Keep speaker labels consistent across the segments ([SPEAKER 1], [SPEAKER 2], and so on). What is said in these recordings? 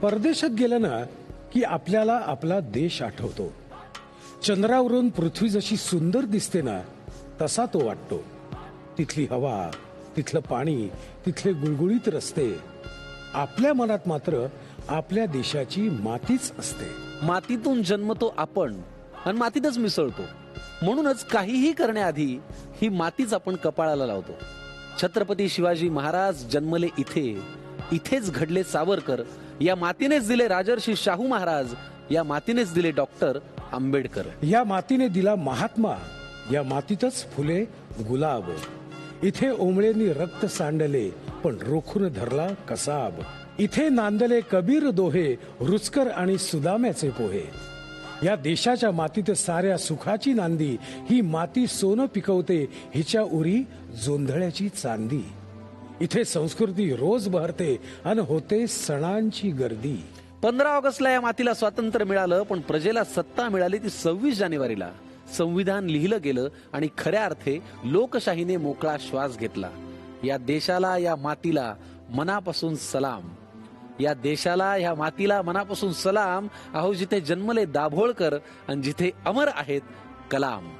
[SPEAKER 1] परदेशात गेलं ना की आपल्याला आपला देश आठवतो. चंद्रावरून पृथ्वी जशी सुंदर दिसते ना तसा तो वाटतो. तिथली हवा, तिथलं पाणी, तिथले गुळगुळीत रस्ते. आपल्या मनात मात्र आपल्या देशाची मातीच असते.
[SPEAKER 2] मातीतून जन्मतो आपण आणि मातीतच मिसळतो. म्हणूनच काहीही करण्याआधी ही मातीच आपण कपाळाला लावतो. छत्रपती शिवाजी महाराज जन्मले इथे, इथेच घडले सावरकर, या मातीनेच दिले राजर्षी शाहू महाराज, या मातीनेच दिले डॉक्टर आंबेडकर.
[SPEAKER 1] या मातीने दिला महात्मा, या मातीतच फुले गुलाब. इथे ओंबळेंनी रक्त सांडले पण रोखून धरला कसाब. इथे नांदले कबीर दोहे, रुचकर आणि सुदाम्याचे पोहे. या देशाच्या मातीत साऱ्या सुखाची नांदी. ही माती सोनं पिकवते, हिच्या उरी जोंधळ्याची चांदी. इथे संस्कृती रोज बहरते आणि होते सणांची गर्दी.
[SPEAKER 2] 15 ऑगस्टला या मातीला स्वातंत्र्य मिळालं, पण प्रजेला सत्ता मिळाली ती 26 जानेवारीला. संविधान लिहिलं गेलं आणि खऱ्या अर्थे लोकशाहीने मोकळा श्वास घेतला. या देशाला, या मातीला मनापासून सलाम. या देशाला, ह्या मातीला मनापासून सलाम. अहो, जिथे जन्मले दाभोळकर आणि जिथे अमर आहेत कलाम.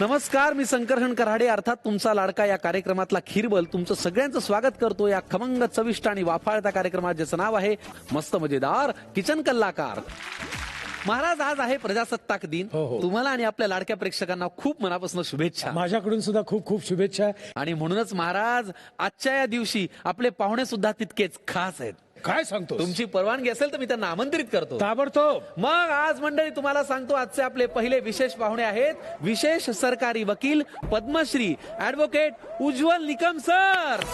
[SPEAKER 2] नमस्कार, मी शंकरहन कराडे, अर्थात तुमचा लाडका या कार्यक्रमातला खिरबल. तुमचं सगळ्यांचं स्वागत करतो या खमंग, चविष्ट आणि वाफाळत्या कार्यक्रमात, ज्याचं नाव आहे मस्त मजेदार किचन कल्लाकार. महाराज, आज आहे प्रजासत्ताक दिन. तुम्हाला आणि आपल्या लाडक्या प्रेक्षकांना खूप मनापासून शुभेच्छा.
[SPEAKER 1] माझ्याकडून सुद्धा खूप खूप शुभेच्छा.
[SPEAKER 2] आणि म्हणूनच महाराज, आजच्या या दिवशी आपले पाहुणे सुद्धा तितकेच खास आहेत.
[SPEAKER 1] काय सांगतो?
[SPEAKER 2] तुमची परवानगी असेल तर मी त्यांना आमंत्रित करतो.
[SPEAKER 1] ताबडतोब.
[SPEAKER 2] मग आज मंडळी तुम्हाला सांगतो, आजचे आपले पहिले विशेष पाहुणे आहेत विशेष सरकारी वकील पद्मश्री ऍडव्होकेट उज्ज्वल निकम सर.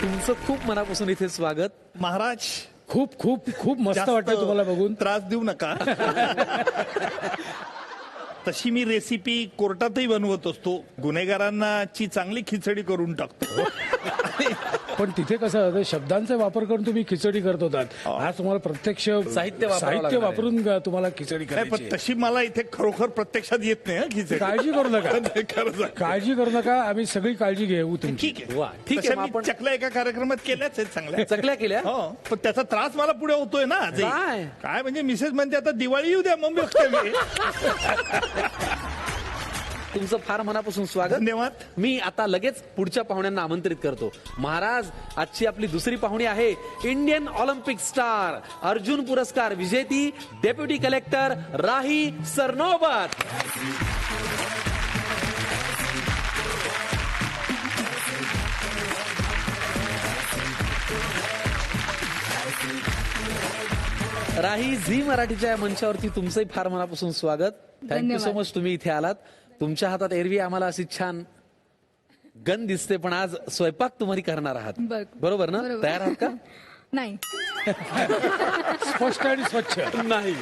[SPEAKER 2] तुमचं खूप मनापासून इथे स्वागत.
[SPEAKER 3] महाराज,
[SPEAKER 1] खूप खूप खूप मस्त वाटतं तुम्हाला बघून.
[SPEAKER 3] त्रास देऊ नका. तशी मी रेसिपी कोर्टातही बनवत असतो. गुन्हेगारांना ची चांगली खिचडी करून टाकतो.
[SPEAKER 1] पण तिथे कसं होतं, शब्दांचा वापर करून तुम्ही खिचडी करत होतात. आज तुम्हाला प्रत्यक्ष
[SPEAKER 2] साहित्य
[SPEAKER 1] वापरून तुम्हाला खिचडी
[SPEAKER 3] नाही, पण
[SPEAKER 1] करायची.
[SPEAKER 3] तशी मला इथे खरोखर प्रत्यक्षात येत नाही हं, खिचडी.
[SPEAKER 1] काळजी करू नका.
[SPEAKER 3] खरं सांग.
[SPEAKER 1] काळजी करू नका, आम्ही सगळी काळजी घेऊ तुमची.
[SPEAKER 3] ठीक आहे.
[SPEAKER 2] वा, ठीक आहे.
[SPEAKER 3] तशा
[SPEAKER 2] मग
[SPEAKER 3] मी
[SPEAKER 2] आपण
[SPEAKER 3] चकल्या एका कार्यक्रमात केल्याच आहेत चांगल्या.
[SPEAKER 2] चकल्या केल्या.
[SPEAKER 3] हो, पण त्याचा त्रास मला पुढे होतोय ना आजही. काय म्हणजे मिसेस म्हणते आता दिवाळी येऊ द्या मग बघते मी.
[SPEAKER 2] तुमचं फार मनापासून स्वागत.
[SPEAKER 3] धन्यवाद.
[SPEAKER 2] मी आता लगेच पुढच्या पाहुण्यांना आमंत्रित करतो. महाराज, आजची आपली दुसरी पाहुणी आहे इंडियन ऑलिम्पिक स्टार, अर्जुन पुरस्कार विजेती, डेप्युटी कलेक्टर राही सरनोबत. राही, झी मराठीच्या या मंचावरती तुमचंही फार मनापासून स्वागत. थँक्यू सो मच, तुम्ही इथे आलात. तुमच्या हातात एरवी आम्हाला अशी छान गन दिसते, पण आज स्वयंपाक तुम्ही करणार आहात, बरोबर ना? तयार आहात का?
[SPEAKER 4] नाही.
[SPEAKER 1] स्पष्ट आणि स्वच्छ.
[SPEAKER 2] नाही.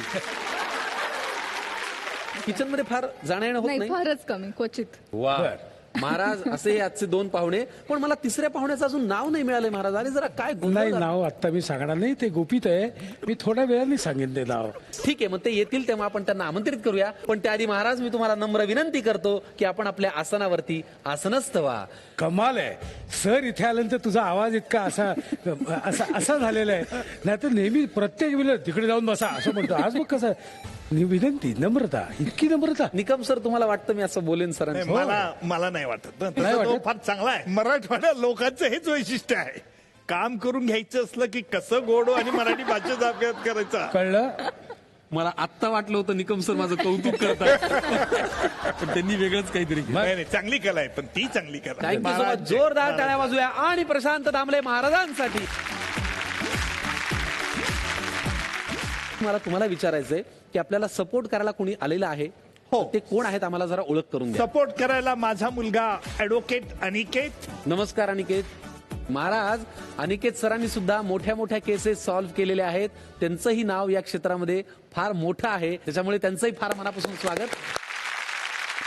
[SPEAKER 2] किचन मध्ये फार जाणं येणं होत
[SPEAKER 4] नाही,
[SPEAKER 2] नाही.
[SPEAKER 4] फारच कमी, क्वचित.
[SPEAKER 2] वा महाराज, असे हे आजचे 2 पाहुणे. पण मला तिसऱ्या पाहुण्याचं अजून नाव नाही मिळाले महाराज. अरे जरा काय गोंधळ
[SPEAKER 1] नाही,
[SPEAKER 2] झाला.
[SPEAKER 1] नाव आता मी सांगणार नाही, ते गुपित आहे. मी थोड्या वेळाने सांगेन ते नाव.
[SPEAKER 2] ठीक आहे, मग ते येतील तेव्हा आपण त्यांना आमंत्रित करूया. पण त्याआधी महाराज, मी तुम्हाला नम्र विनंती करतो की आपण आपल्या आसनावरती आसनस्थ व्हा.
[SPEAKER 1] कमाल आहे सर, इथे आल्यानंतर तुझा आवाज इतका असा असा झालेला आहे. नाहीतर नेहमी प्रत्येक वेळेला तिकडे जाऊन बसा असं म्हणतो. आज मग कसं विनंती, नम्रता, इतकी नम्रता.
[SPEAKER 2] निकम सर, तुम्हाला वाटतं मी असं बोलेन
[SPEAKER 3] नाही,
[SPEAKER 2] सरांना?
[SPEAKER 3] मला नाही वाटत. तसं
[SPEAKER 1] नाही
[SPEAKER 3] तो
[SPEAKER 1] वाटत?
[SPEAKER 3] फार चांगला आहे. मराठवाड्या लोकांचं हेच वैशिष्ट्य आहे. काम करून घ्यायचं असलं की कसं गोडो आणि मराठी भाषेचा अभ्यास करायचा.
[SPEAKER 1] कळलं?
[SPEAKER 2] मला आत्ता वाटलं होतं निकम सर माझं कौतुक करतात, पण त्यांनी वेगळंच काहीतरी केलं.
[SPEAKER 3] नाही नाही, चांगली कला आहे, पण ती चांगली कला.
[SPEAKER 2] Thank you so much. जोरदार टाळ्या वाजूया. आणि प्रशांत दामले महाराजांसाठी. मला तुम्हाला विचारायचंय की आपल्याला सपोर्ट करायला कोणी आलेलं आहे?
[SPEAKER 3] हो.
[SPEAKER 2] ते कोण आहेत, आम्हाला जरा ओळख करून द्या.
[SPEAKER 3] सपोर्ट करायला माझा मुलगा ऍडव्होकेट अनिकेत.
[SPEAKER 2] नमस्कार अनिकेत. महाराज, अनिकेत सरांनी सुद्धा मोठ्या मोठ्या केसेस सॉल्व्ह केलेल्या आहेत. त्यांचंही नाव या क्षेत्रामध्ये फार मोठं आहे, त्याच्यामुळे त्यांचंही फार मनापासून स्वागत.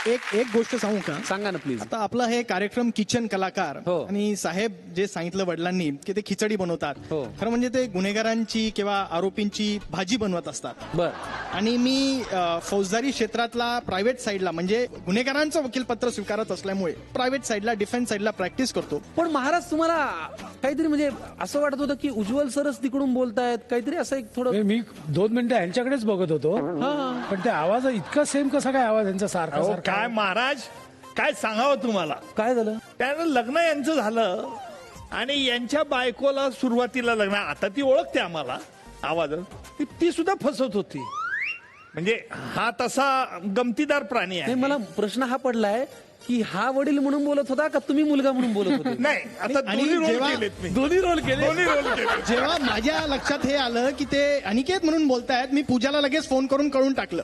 [SPEAKER 4] एक गोष्ट सांगू का?
[SPEAKER 2] सांगा ना प्लीज.
[SPEAKER 4] आता आपला हे कार्यक्रम किचन कलाकार
[SPEAKER 2] हो.
[SPEAKER 4] आणि साहेब जे सांगितलं वडिलांनी की ते खिचडी बनवतात.
[SPEAKER 2] हो.
[SPEAKER 4] खरं म्हणजे ते गुन्हेगारांची किंवा आरोपींची भाजी बनवत असतात.
[SPEAKER 2] बर.
[SPEAKER 4] आणि मी फौजदारी क्षेत्रातला प्रायव्हेट साईडला म्हणजे गुन्हेगारांचं वकीलपत्र स्वीकारत असल्यामुळे प्रायव्हेट साईडला डिफेन्स साईडला प्रॅक्टिस करतो.
[SPEAKER 2] पण महाराज तुम्हाला काहीतरी म्हणजे असं वाटत होतं की उज्ज्वल सरच तिकडून बोलतायत काहीतरी असं एक थोडं.
[SPEAKER 1] मी 2 मिनिटं यांच्याकडेच बघत होतो, पण ते आवाज इतका सेम कसा काय आवाज यांचा सारखा
[SPEAKER 3] अहो,
[SPEAKER 1] सारखा?
[SPEAKER 3] काय महाराज काय सांगावं तुम्हाला.
[SPEAKER 2] काय झालं?
[SPEAKER 3] त्यानं लग्न यांचं झालं आणि यांच्या बायकोला सुरुवातीला लग्न, आता ती ओळखते आम्हाला आवाज, ती सुद्धा फसवत होती. म्हणजे हा तसा गमतीदार प्राणी आहे.
[SPEAKER 2] नाही, मला प्रश्न हा पडलाय की हा वडील म्हणून बोलत होता का तुम्ही मुलगा म्हणून बोलत होते?
[SPEAKER 3] नाही, आता
[SPEAKER 4] आणि
[SPEAKER 3] दोन्ही रोल
[SPEAKER 4] जेव्हा-
[SPEAKER 3] केलेत मी.
[SPEAKER 2] दोन्ही रोल केले.
[SPEAKER 3] दोन्ही रोल केले.
[SPEAKER 4] जेव्हा माझ्या लक्षात हे आलं की ते अनिकेत म्हणून बोलतायत, मी पूजाला लगेच फोन करून कळून टाकलं.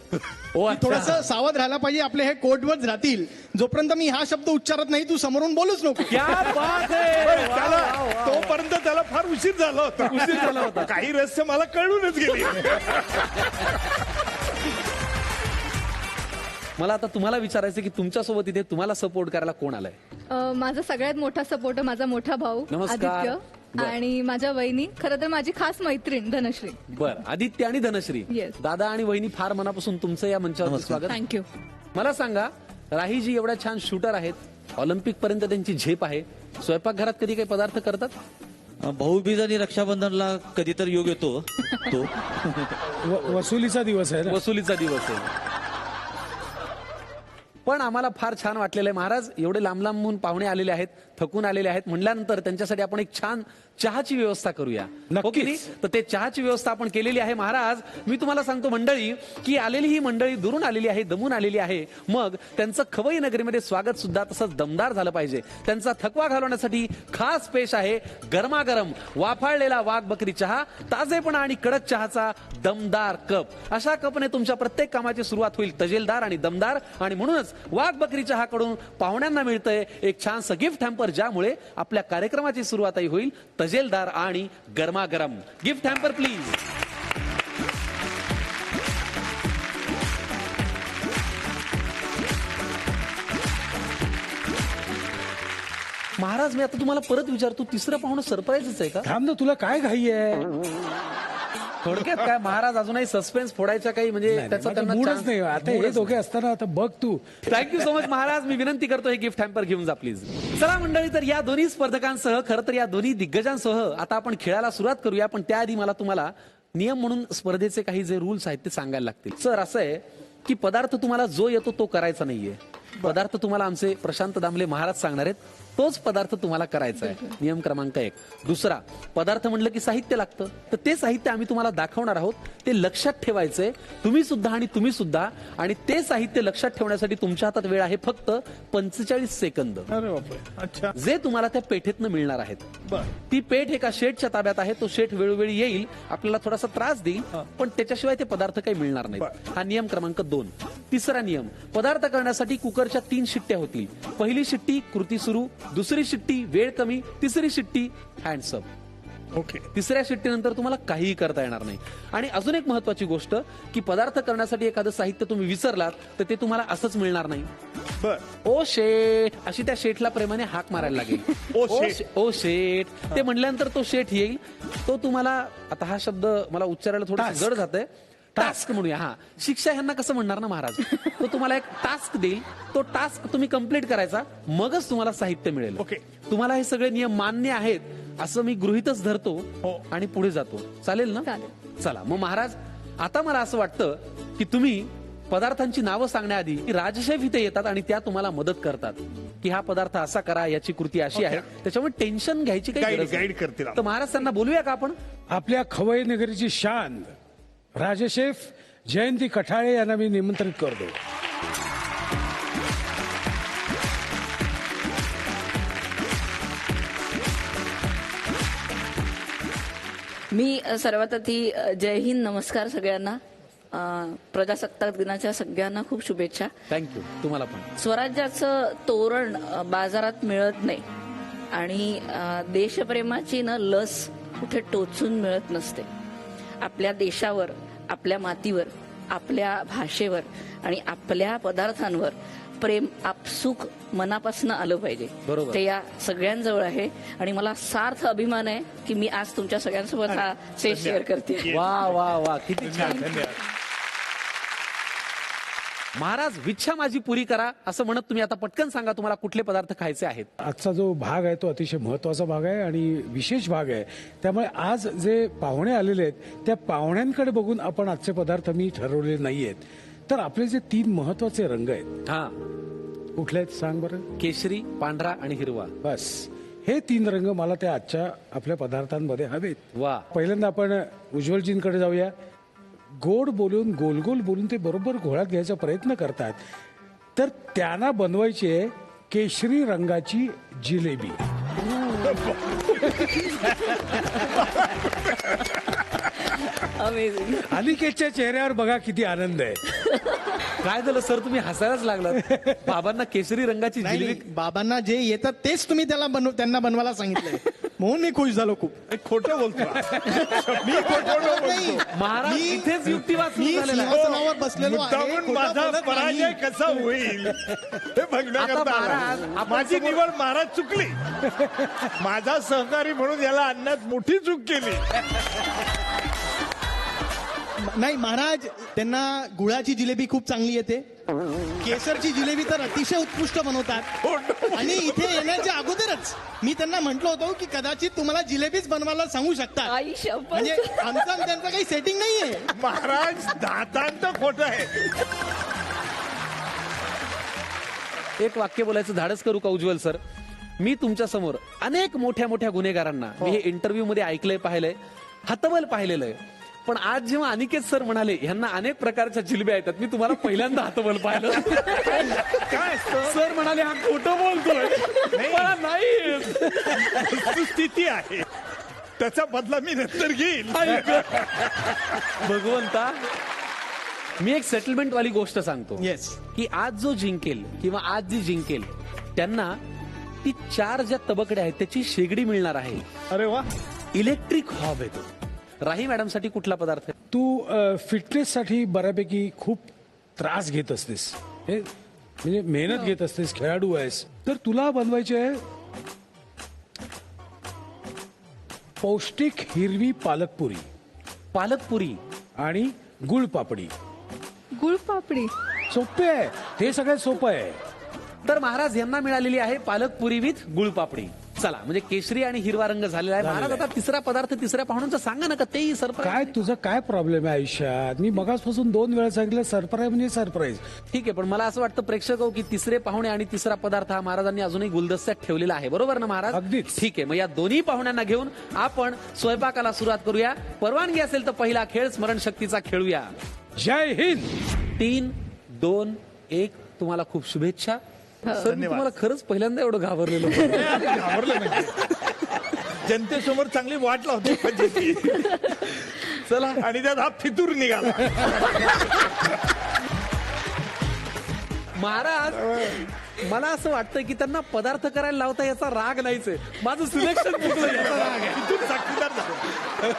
[SPEAKER 4] थोडस सावध राहायला पाहिजे, आपले हे कोडवर्ड राहतील. जोपर्यंत मी हा शब्द उच्चारत नाही तू समोरून बोलूच नको.
[SPEAKER 2] क्या बात
[SPEAKER 3] पण
[SPEAKER 2] आहे.
[SPEAKER 3] त्याला तोपर्यंत त्याला फार उशीर झाला होता.
[SPEAKER 2] उशीर झाला होता.
[SPEAKER 3] काही रहस्य मला कळूनच गेली.
[SPEAKER 2] मला आता तुम्हाला विचारायचं की तुमच्यासोबत इथे तुम्हाला सपोर्ट करायला कोण आलाय?
[SPEAKER 5] माझा सगळ्यात मोठा सपोर्ट माझा मोठा भाऊ
[SPEAKER 2] नमस्कार.
[SPEAKER 5] आदित्य
[SPEAKER 2] बरं.
[SPEAKER 5] आणि माझ्या वहिनी, खरं तर माझी खास मैत्रीण धनश्री.
[SPEAKER 2] बर, आदित्य आणि धनश्री.
[SPEAKER 5] Yes.
[SPEAKER 2] दादा आणि वहिनी, फार मनापासून तुमचं या मंचावर स्वागत.
[SPEAKER 5] थँक्यू.
[SPEAKER 2] मला सांगा, राहीजी एवढ्या छान शूटर आहेत, ऑलिम्पिक पर्यंत त्यांची झेप आहे, स्वयंपाकघरात कधी काही पदार्थ करतात?
[SPEAKER 6] भाऊबीज आणि रक्षाबंधनला कधी तर योग येतो तो.
[SPEAKER 1] वसुलीचा दिवस आहे ना.
[SPEAKER 2] वसुलीचा दिवस आहे. पण आम्हाला फार छान वाटलेलं आहे महाराज, एवढे लांब लांबून पाहुणे आलेले आहेत, थकून आलेले आहेत म्हटल्यानंतर त्यांच्यासाठी आपण एक छान चहाची व्यवस्था करूया. हो की नाही? तर ते चहाची व्यवस्था आपण केलेली आहे महाराज. मी तुम्हाला सांगतो मंडळी की आलेली ही मंडळी दुरून आलेली आहे, दमून आलेली आहे, मग त्यांचं खवई नगरीमध्ये स्वागत सुद्धा तसंच दमदार झालं पाहिजे. त्यांचा थकवा घालवण्यासाठी खास पेश आहे गरमागरम वाफाळलेला वाघ बकरी चहा, ताजेपणा आणि कडक चहाचा दमदार कप. अशा कपने तुमच्या प्रत्येक कामाची सुरुवात होईल तजेलदार आणि दमदार. आणि म्हणूनच वाघ बकरी चहाकडून पाहुण्यांना मिळतंय एक छानसं गिफ्ट हॅम्पर, ज्यामुळे आपल्या कार्यक्रमाची सुरुवातही होईल तजेलदार आणि गरमागरम. Gift hamper please. महाराज, मी आता तुम्हाला परत विचारतो, तिसरं पाहुणं सरप्राईजच आहे का?
[SPEAKER 1] थांब ना, तुला काय घाई आहे?
[SPEAKER 2] थोडक्यात काय महाराज, अजूनही सस्पेन्स फोडायचा काही म्हणजे त्याचा
[SPEAKER 1] माझा मूडच नाही. आता हे दोघे असताना आता बघ तू.
[SPEAKER 2] थँक्यू सो मच महाराज. मी विनंती करतो हे गिफ्ट हॅम्पर घेऊन जा प्लीज. चला मंडळी, तर या दोन्ही स्पर्धकांसह, खरं तर या दोन्ही दिग्गजांसह आता आपण खेळायला सुरुवात करूया. पण त्याआधी मला तुम्हाला नियम म्हणून स्पर्धेचे काही जे रूल्स आहेत ते सांगायला लागतील. सर, असं आहे की पदार्थ तुम्हाला जो येतो तो करायचा नाहीये. पदार्थ तुम्हाला आमचे प्रशांत दामले महाराज सांगणार आहेत, तोच पदार्थ तुम्हाला करायचा आहे. नियम क्रमांक 1. दुसरा, पदार्थ म्हणलं की साहित्य लागतं, तर ते साहित्य आम्ही तुम्हाला दाखवणार आहोत, ते लक्षात ठेवायचंय तुम्ही सुद्धा आणि तुम्ही सुद्धा. आणि ते साहित्य लक्षात ठेवण्यासाठी तुमच्या हातात वेळ आहे फक्त 45 सेकंद.
[SPEAKER 3] अरे बापरे. अच्छा.
[SPEAKER 2] जे तुम्हाला त्या पेठेतनं मिळणार आहेत. ती पेठ एका शेठच्या ताब्यात आहे. तो शेठ वेळोवेळी येईल, आपल्याला थोडासा त्रास देईल, पण त्याच्याशिवाय ते पदार्थ काही मिळणार नाहीत. हा नियम क्रमांक 2. तिसरा नियम, पदार्थ करण्यासाठी कुकरच्या 3 शिट्ट्या होतील. पहिली शिट्टी कृती सुरू, दुसरी शिट्टी वेळ कमी, तिसरी शिट्टी हँड्स अप.
[SPEAKER 3] ओके.
[SPEAKER 2] तिसऱ्या शिट्टीनंतर तुम्हाला काहीही करता येणार नाही. आणि अजून एक महत्वाची गोष्ट की पदार्थ करण्यासाठी एखादं साहित्य तुम्ही विसरलात तर ते तुम्हाला असंच मिळणार नाही.
[SPEAKER 3] बर.
[SPEAKER 2] ओ शेठ, अशी त्या शेठला प्रेमाने हाक मारायला लागेल.
[SPEAKER 3] ओ शेठ.
[SPEAKER 2] ओ शेठ, ते म्हणल्यानंतर तो शेठ येईल. तो तुम्हाला, आता हा शब्द मला उच्चारायला थोडं जड जातंय, टास्क म्हणूया. हा, शिक्षा ह्यांना कसं म्हणणार ना महाराज. तो तुम्हाला एक टास्क देईल, तो टास्क तुम्ही कंप्लीट करायचा, मगच तुम्हाला साहित्य मिळेल.
[SPEAKER 3] ओके.
[SPEAKER 2] तुम्हाला हे सगळे नियम मान्य आहेत असं मी गृहीतच धरतो आणि पुढे जातो. चालेल ना?
[SPEAKER 5] चालेल.
[SPEAKER 2] चला मग महाराज, आता मला असं वाटतं की तुम्ही पदार्थांची नावं सांगण्याआधी राजशेफ इथे येतात आणि त्या तुम्हाला मदत करतात की हा पदार्थ असा करा, याची कृती अशी आहे. त्याच्यामुळे टेन्शन घ्यायची काही गरज नाही.
[SPEAKER 3] गाईड करतील.
[SPEAKER 2] तर महाराज, त्यांना बोलूया का आपण?
[SPEAKER 1] आपल्या खवई नगरीची शान राजशेफ जयंती कठाळे यांना मी निमंत्रित करतो.
[SPEAKER 7] मी सर्वात आधी जय हिंद, नमस्कार सगळ्यांना. प्रजासत्ताक दिनाच्या सगळ्यांना खूप शुभेच्छा.
[SPEAKER 2] थँक्यू. तुम्हाला पण.
[SPEAKER 7] स्वराज्याचं तोरण बाजारात मिळत नाही आणि देशप्रेमाची लस कुठे टोचून मिळत नसते. आपल्या देशावर, आपल्या मातीवर, आपल्या भाषेवर आणि आपल्या पदार्थांवर प्रेम आपसुक मनापासून आलं पाहिजे.
[SPEAKER 2] बरोबर.
[SPEAKER 7] ते या सगळ्यांजवळ आहे आणि मला सार्थ अभिमान आहे की मी आज तुमच्या सगळ्यांसोबत हा स्टेज शेअर करते.
[SPEAKER 2] वा वा वा किती छान.
[SPEAKER 3] धन्यवाद.
[SPEAKER 2] महाराज विच्छा माझी पुरी करा असं म्हणत तुम्ही आता पटकन सांगा तुम्हाला कुठले पदार्थ खायचे आहेत.
[SPEAKER 1] आजचा जो भाग आहे तो अतिशय महत्वाचा भाग आहे आणि विशेष भाग आहे. त्यामुळे आज जे पाहुणे आलेले आहेत त्या पाहुण्यांकडे बघून आपण आजचे पदार्थ मी ठरवलेले नाहीयेत. तर आपले जे 3 महत्वाचे रंग आहेत
[SPEAKER 2] हा,
[SPEAKER 1] कुठले आहेत सांग बरं.
[SPEAKER 2] केशरी, पांढरा आणि हिरवा.
[SPEAKER 1] बस हे 3 रंग मला त्या आजच्या आपल्या पदार्थांमध्ये हवेत.
[SPEAKER 2] वा.
[SPEAKER 1] पहिल्यांदा आपण उज्ज्वलजींकडे जाऊया. गोड बोलून गोल गोल बोलून ते बरोबर घोळात घ्यायचा प्रयत्न करतात. तर त्यांना बनवायची आहे केशरी रंगाची जिलेबी.
[SPEAKER 7] अमेझिंग.
[SPEAKER 1] अनिकेतच्या चेहऱ्यावर बघा किती आनंद आहे.
[SPEAKER 2] काय झालं सर तुम्ही हसायलाच लागलात. बाबांना केशरी रंगाची
[SPEAKER 4] नाही
[SPEAKER 2] जिलेबी.
[SPEAKER 4] नाही, बाबांना जे येतात तेच तुम्ही त्यांना बनवायला सांगितलंय म्हणून मी खुश झालो खूप.
[SPEAKER 3] खोटं बोलतो. मी खोटं
[SPEAKER 4] नाही.
[SPEAKER 3] बोलतो.
[SPEAKER 2] महाराज
[SPEAKER 4] मी-
[SPEAKER 2] इथेच युक्तिवाद सुरू
[SPEAKER 4] मी
[SPEAKER 2] झालेला आहे.
[SPEAKER 4] सिंहासनावर बसलेलो आहे.
[SPEAKER 3] मुद्दामून
[SPEAKER 4] खोटं
[SPEAKER 3] माझा
[SPEAKER 4] बोलत
[SPEAKER 3] पराजय
[SPEAKER 4] नाही.
[SPEAKER 3] कसा होईल हे बघण्याकरता
[SPEAKER 2] आता महाराज,
[SPEAKER 3] आला.
[SPEAKER 2] आपण
[SPEAKER 3] माझी
[SPEAKER 2] समोर-
[SPEAKER 3] निवड महाराज चुकली. माझा सहकारी म्हणून याला आणण्यात मोठी चूक केली.
[SPEAKER 4] नाही महाराज, त्यांना गुळाची जिलेबी खूप चांगली येते. केसरची जिलेबी तर अतिशय उत्कृष्ट बनवतात. आणि इथे येण्याच्या अगोदरच मी त्यांना म्हटलं होतं की कदाचित तुम्हाला जिलेबीच बनवायला सांगू शकतात.
[SPEAKER 7] आई शपथ.
[SPEAKER 4] म्हणजे आमचं आणि त्यांचं काही सेटिंग नाहीये.
[SPEAKER 3] महाराज दातांत खोट आहे.
[SPEAKER 2] एक वाक्य बोलायचं धाडस करू का उज्ज्वल सर. मी तुमच्या समोर अनेक मोठ्या मोठ्या गुन्हेगारांना मी हे इंटरव्ह्यू मध्ये ऐकलंय, पाहिलंय, हतबल पाहिलेलं आहे. पण आज जेव्हा अनिकेत सर म्हणाले ह्यांना अनेक प्रकारच्या जिलेब्या येतात, मी तुम्हाला पहिल्यांदा हतबल पाहिलं.
[SPEAKER 3] काय असतं?
[SPEAKER 2] सर म्हणाले हा खोटं बोलतोय. मला नाही येत.
[SPEAKER 3] स्थिती आहे. त्याचा बदला मी नंतर घेईल.
[SPEAKER 2] भगवंता, मी एक सेटलमेंट वाली गोष्ट सांगतो
[SPEAKER 4] येस.
[SPEAKER 2] की आज जो जिंकेल किंवा आज जी जिंकेल त्यांना ती 4 ज्या तबकडे आहेत त्याची शेगडी मिळणार आहे.
[SPEAKER 3] अरे वा.
[SPEAKER 2] इलेक्ट्रिक हॉब आहे तो. राही मॅडम साठी कुठला पदार्थ आहे?
[SPEAKER 1] तू फिटनेस साठी बऱ्यापैकी खूप त्रास घेत असतेस. हे म्हणजे मेहनत घेत असतेस, खेळाडू आहेस. तर तुला बनवायचे आहे पौष्टिक हिरवी पालकपुरी
[SPEAKER 2] पालकपुरी.
[SPEAKER 1] आणि गुळपापडी.
[SPEAKER 5] गुळपापडी.
[SPEAKER 1] सोपे आहे, हे सगळ्यात सोपं आहे.
[SPEAKER 2] तर महाराज यांना मिळालेली आहे पालकपुरी विथ गुळपापडी. चला, म्हणजे केशरी आणि हिरवा रंग झालेला आहे. महाराज आता तिसरा पदार्थ तिसऱ्या पाहुण्यांचा सांगा ना, का तेही सरप्राईज.
[SPEAKER 1] काय तुझं काय प्रॉब्लेम आहे आयुष्यात? मी मगासपासून 2 वेळा सांगितलं सरप्राईज म्हणजे सरप्राईज.
[SPEAKER 2] ठीक आहे, पण मला असं वाटतं प्रेक्षक हो की तिसरे पाहुणे आणि तिसरा पदार्थ हा महाराजांनी अजूनही गुलदस्त्यात ठेवलेला आहे. बरोबर ना महाराज?
[SPEAKER 1] अगदीच.
[SPEAKER 2] ठीक आहे, मग या दोन्ही पाहुण्यांना घेऊन आपण स्वयंपाकाला सुरुवात करूया. परवानगी असेल तर पहिला खेळ स्मरण शक्तीचा खेळूया.
[SPEAKER 1] जय हिंद.
[SPEAKER 2] 3, 2, 1 तुम्हाला खूप शुभेच्छा. सर, मी तुम्हाला खरंच पहिल्यांदा एवढं घाबरलेलो.
[SPEAKER 3] घाबरलं म्हणजे जनतेसमोर चांगली वाट लावते म्हणजे ती.
[SPEAKER 2] चला,
[SPEAKER 3] आणि त्यात हा फितूर निघाला.
[SPEAKER 2] महाराज मला असं वाटतं की त्यांना पदार्थ करायला लावता याचा राग नाहीच आहे. माझं सिलेक्शन चुकलं याचा राग आहे.
[SPEAKER 3] फितूर साक्षीदार झाला.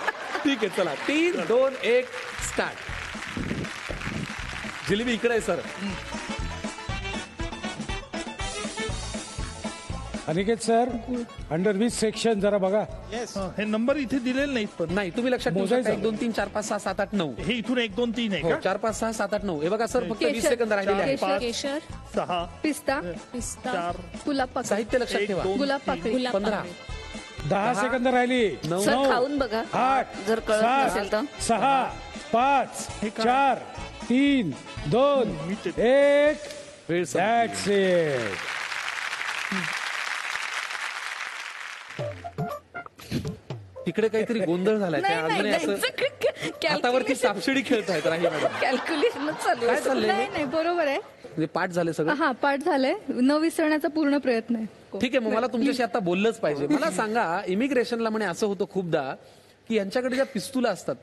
[SPEAKER 2] ठीक आहे, चला 3, 2, 1 स्टार्ट. जिलेबी इकडे आहे sir.
[SPEAKER 1] Aniket sir, under which section जरा बघा.
[SPEAKER 3] हे नंबर इथे दिलेले नाहीत पण.
[SPEAKER 2] नाही, तुम्ही लक्षात ठेवू
[SPEAKER 1] मोजायचं.
[SPEAKER 2] शकता. 1, 2, 3, 4, 5, 6, 7, 8, 9.
[SPEAKER 3] हे इथून 1, 2, 3 आहे
[SPEAKER 2] हो,
[SPEAKER 3] का?
[SPEAKER 2] 4, 5, 6, 7, 8, 9. हे बघा सर, फक्त 20
[SPEAKER 5] केशर.
[SPEAKER 2] सेकंद राहिलेले आहेत.
[SPEAKER 3] पाच.
[SPEAKER 5] केशर. केशर.
[SPEAKER 3] 6,
[SPEAKER 5] पिस्ता.
[SPEAKER 3] 4,
[SPEAKER 5] गुलाब पाकळी.
[SPEAKER 2] साहित्य लक्षात
[SPEAKER 3] 1,
[SPEAKER 2] ठेवा.
[SPEAKER 3] 2,
[SPEAKER 5] गुलाब पाकळी.
[SPEAKER 2] 15.
[SPEAKER 1] 10 सेकंद राहिली.
[SPEAKER 2] 9,
[SPEAKER 7] सर खाऊन बघा
[SPEAKER 1] 8
[SPEAKER 7] जर कळत नसेल तर
[SPEAKER 1] 6 5 4 3 2 1.
[SPEAKER 2] वेळ संपली.
[SPEAKER 1] That's it.
[SPEAKER 2] तिकडे काहीतरी गोंधळ झालाय. त्या अजूनही असं हातावरती सापशिडी खेळतायत राही मॅडम.
[SPEAKER 7] कॅल्क्युलेशनच चालू
[SPEAKER 2] काय
[SPEAKER 7] आहे.
[SPEAKER 2] चाललंय हे?
[SPEAKER 5] नाही नाही, बरोबर आहे.
[SPEAKER 2] म्हणजे पाठ झाले सगळं.
[SPEAKER 5] हा, पाठ झालंय. न विसरण्याचा पूर्ण प्रयत्न आहे.
[SPEAKER 2] ठीक आहे, मग मला तुमच्याशी आता बोललंच पाहिजे. मला सांगा, इमिग्रेशनला म्हणे असं होतं खूपदा की यांच्याकडे ज्या पिस्तुला असतात,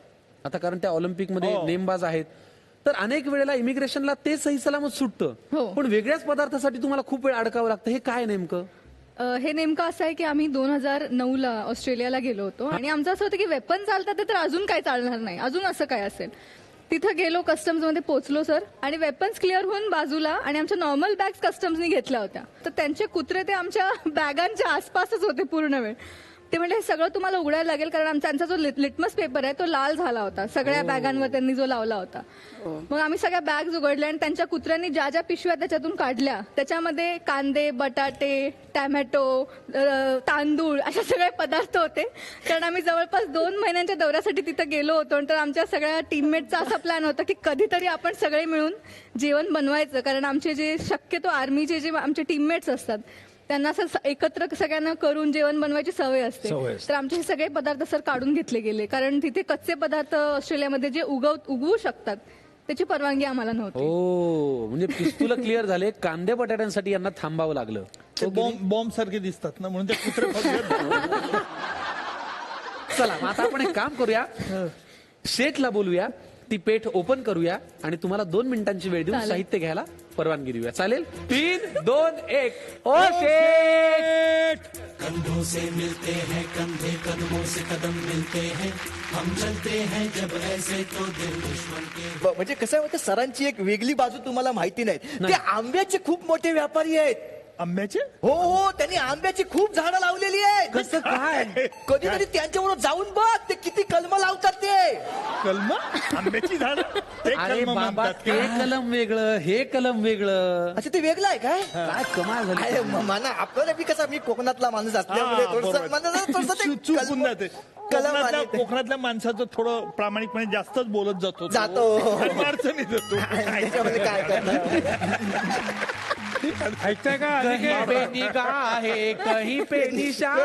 [SPEAKER 2] आता कारण त्या ऑलिम्पिकमध्ये नेमबाज आहेत, तर अनेक वेळेला इमिग्रेशनला ते सही सलामत सुटतं,
[SPEAKER 5] हो.
[SPEAKER 2] पण वेगळ्याच पदार्थासाठी तुम्हाला खूप वेळ अडकावं लागतं. हे काय नेमकं?
[SPEAKER 5] हे नेमकं असं आहे की आम्ही 2009 ऑस्ट्रेलियाला गेलो होतो आणि आमचं असं होतं की वेपन चालतात तर अजून काय चालणार नाही, अजून असं काय असेल. तिथं गेलो, कस्टम्स मध्ये पोहोचलो सर, आणि वेपन्स क्लिअर होऊन बाजूला, आणि आमच्या नॉर्मल बॅग्स कस्टम्सनी घेतल्या होत्या. तर त्यांचे कुत्रे ते आमच्या बॅगांच्या आसपासच होते पूर्ण वेळ. ते म्हणजे हे सगळं तुम्हाला उघडायला लागेल, कारण त्यांचा जो लिटमस पेपर आहे तो लाल झाला होता सगळ्या बॅगांवर त्यांनी जो लावला होता. मग आम्ही सगळ्या बॅग्स उघडल्या आणि त्यांच्या कुत्र्यांनी ज्या ज्या पिशव्या त्याच्यातून काढल्या त्याच्यामध्ये कांदे, बटाटे, टॅमॅटो, तांदूळ असे सगळे पदार्थ होते. कारण आम्ही जवळपास 2 महिन्यांच्या दौऱ्यासाठी तिथे गेलो होतो. तर आमच्या सगळ्या टीममेटचा असा प्लॅन होता की कधीतरी आपण सगळे मिळून जेवण बनवायचं, कारण आमचे जे शक्यतो आर्मीचे जे आमचे टीममेट्स असतात त्यांना असं एकत्र सगळ्यांना करून जेवण बनवायची सवय असते. तर आमचे हे सगळे पदार्थ सर काढून घेतले गेले, कारण तिथे कच्चे पदार्थ ऑस्ट्रेलियामध्ये जे उगवू शकतात त्याची परवानगी आम्हाला नव्हती.
[SPEAKER 2] हो, म्हणजे पिस्तूल क्लिअर झाले. कांदे बटाट्यांसाठी यांना थांबावं लागलं.
[SPEAKER 3] बॉम्ब सारखे दिसतात ना, म्हणून ते कुत्रे फसले.
[SPEAKER 2] चला मग आता आपण एक काम करूया, शेठला बोलूया, ती पेठ ओपन करूया आणि तुम्हाला 2 मिनिटांची वेळ देऊन साहित्य घ्यायला परवानगी देऊया. चालेल? 3, 2, 1. ओ शेठ!
[SPEAKER 8] कंधों से मिलते हैं कंधे, कदमों से कदम मिलते हैं, हम चलते हैं जब ऐसे तो दिल दुश्मन के.
[SPEAKER 9] म्हणजे कसं आहे, सरांची एक वेगळी बाजू तुम्हाला माहिती नाही. ते आंब्याचे खूप मोठे व्यापारी आहेत.
[SPEAKER 3] आंब्याचे?
[SPEAKER 9] हो, त्यांनी आंब्याची खूप झाडं लावलेली आहेत.
[SPEAKER 2] कसं काय?
[SPEAKER 9] कधीतरी त्यांच्याबरोबर जाऊन बघ, ते किती कलम लावतात ते.
[SPEAKER 3] कलम? आंब्याची झाड?
[SPEAKER 2] अरे बाबा, ते कलम वेगळं, हे कलम वेगळं.
[SPEAKER 9] अच्छा, ते वेगळं आहे काय?
[SPEAKER 2] काय कमाल झाली.
[SPEAKER 9] अरे मला आपल्याला बी कसं, मी कोकणातला माणूस असल्यामुळे
[SPEAKER 3] चुकून जाते. कोकणातल्या माणसाचं थोडं प्रामाणिकपणे जास्तच बोलत जातो. अडचणीत येतो.
[SPEAKER 9] त्याच्यामध्ये काय करणार.
[SPEAKER 1] ऐकताय का?
[SPEAKER 2] कहीं पे निगाह है, कहीं पे निशान.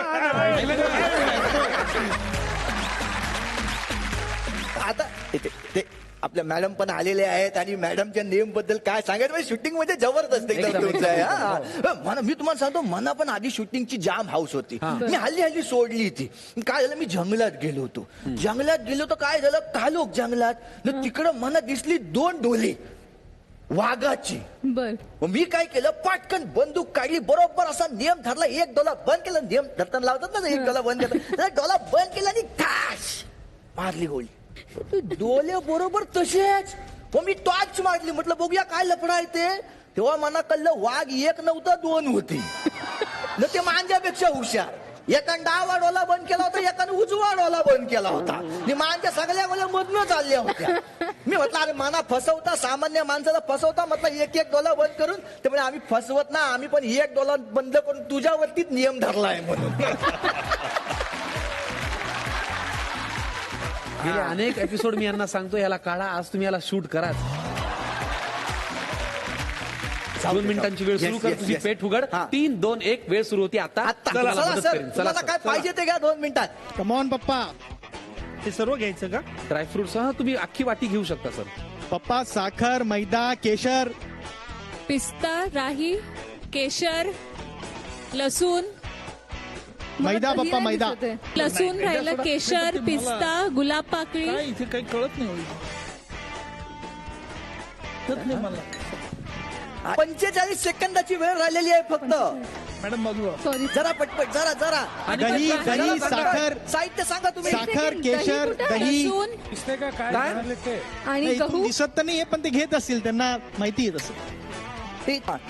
[SPEAKER 9] आता ते आपल्या मॅडम पण आलेले आहेत आणि मॅडमच्या नेम बद्दल काय सांगायचं म्हणजे शूटिंग मध्ये जबरदस्त एकदम तुमचं आहे. मी तुम्हाला सांगतो, मला पण आधी शूटिंगची जाम हाऊस होती. मी हल्ली सोडली ती. काय झालं, मी जंगलात गेलो होतो. तर काय झालं, कालोख जंगलात तिकडं मला दिसली 2 डोली वाघाची.
[SPEAKER 5] बर,
[SPEAKER 9] मी काय केलं, पाटकन बंदूक काढली, बरोबर असा नियम धरला, 1 डोला बंद केला. नियम धरताना लावतात ना, 1 डोला बंद केला, डोला बंद केला आणि काश मारली गोळी. डोले बरोबर तसेच. मी टॉर्च मारली, म्हटलं बघूया काय लफडा आहे ते. तेव्हा मला कळलं, वाघ 1 नव्हता 2 होती. न ते मांजापेक्षा हुशार. एकानं डावा डोला बंद केला होता, एकानं उजवा डोला बंद केला होता. आणि मांजा सगळ्या गोळ्या मधनं चालल्या होत्या. मी म्हटलं, अरे माना फसवता, सामान्य माणसाला फसवता. म्हटलं 1-1 डोला बंद करून. ते म्हणजे आम्ही फसवत ना, आम्ही पण 1 डोला बंद करून तुझ्यावरतीच नियम धरलाय म्हणून.
[SPEAKER 2] गेले अनेक एपिसोड मी यांना सांगतो, याला काढा, आज तुम्ही याला शूट करा. 2 मिनिटांची वेळ सुरू कर. तुझी पेठ उघड. 3, 2, 1 वेळ सुरू होती आता.
[SPEAKER 9] चला सर, तुम्हाला काय पाहिजे ते घ्या 2 मिनिटात.
[SPEAKER 4] कमॉन पप्पा.
[SPEAKER 3] हे सर्व घ्यायचं का?
[SPEAKER 2] ड्रायफ्रुट सह तुम्ही अख्खी वाटी घेऊ शकता सर.
[SPEAKER 4] पप्पा, साखर, मैदा, केशर.
[SPEAKER 10] पिस्ता, राही, केशर, लसूण.
[SPEAKER 4] मैदा
[SPEAKER 5] मला
[SPEAKER 4] पप्पा,
[SPEAKER 5] दही
[SPEAKER 4] मैदा.
[SPEAKER 5] दिसत आहे.
[SPEAKER 10] लसूण राहिलं, केशर, पिस्ता, गुलाब पाकळी.
[SPEAKER 3] काय इथे काही कळत नाही. मला
[SPEAKER 9] 45 सेकंदाची वेळ राहिलेली आहे फक्त.
[SPEAKER 3] मॅडम बाजूला.
[SPEAKER 5] सॉरी,
[SPEAKER 9] जरा पटपट, जरा.
[SPEAKER 4] दही, साखर,
[SPEAKER 9] साहित्य सांगा तुम्ही.
[SPEAKER 4] साखर, केशर, दही.
[SPEAKER 10] लसूण,
[SPEAKER 1] दिसतंय का काय झालं ते?
[SPEAKER 5] आणि
[SPEAKER 4] नाही, इथून
[SPEAKER 5] गहू.
[SPEAKER 4] दिसत तर नाहीये, पण ते घेत असतील, त्यांना माहिती आहे तसं.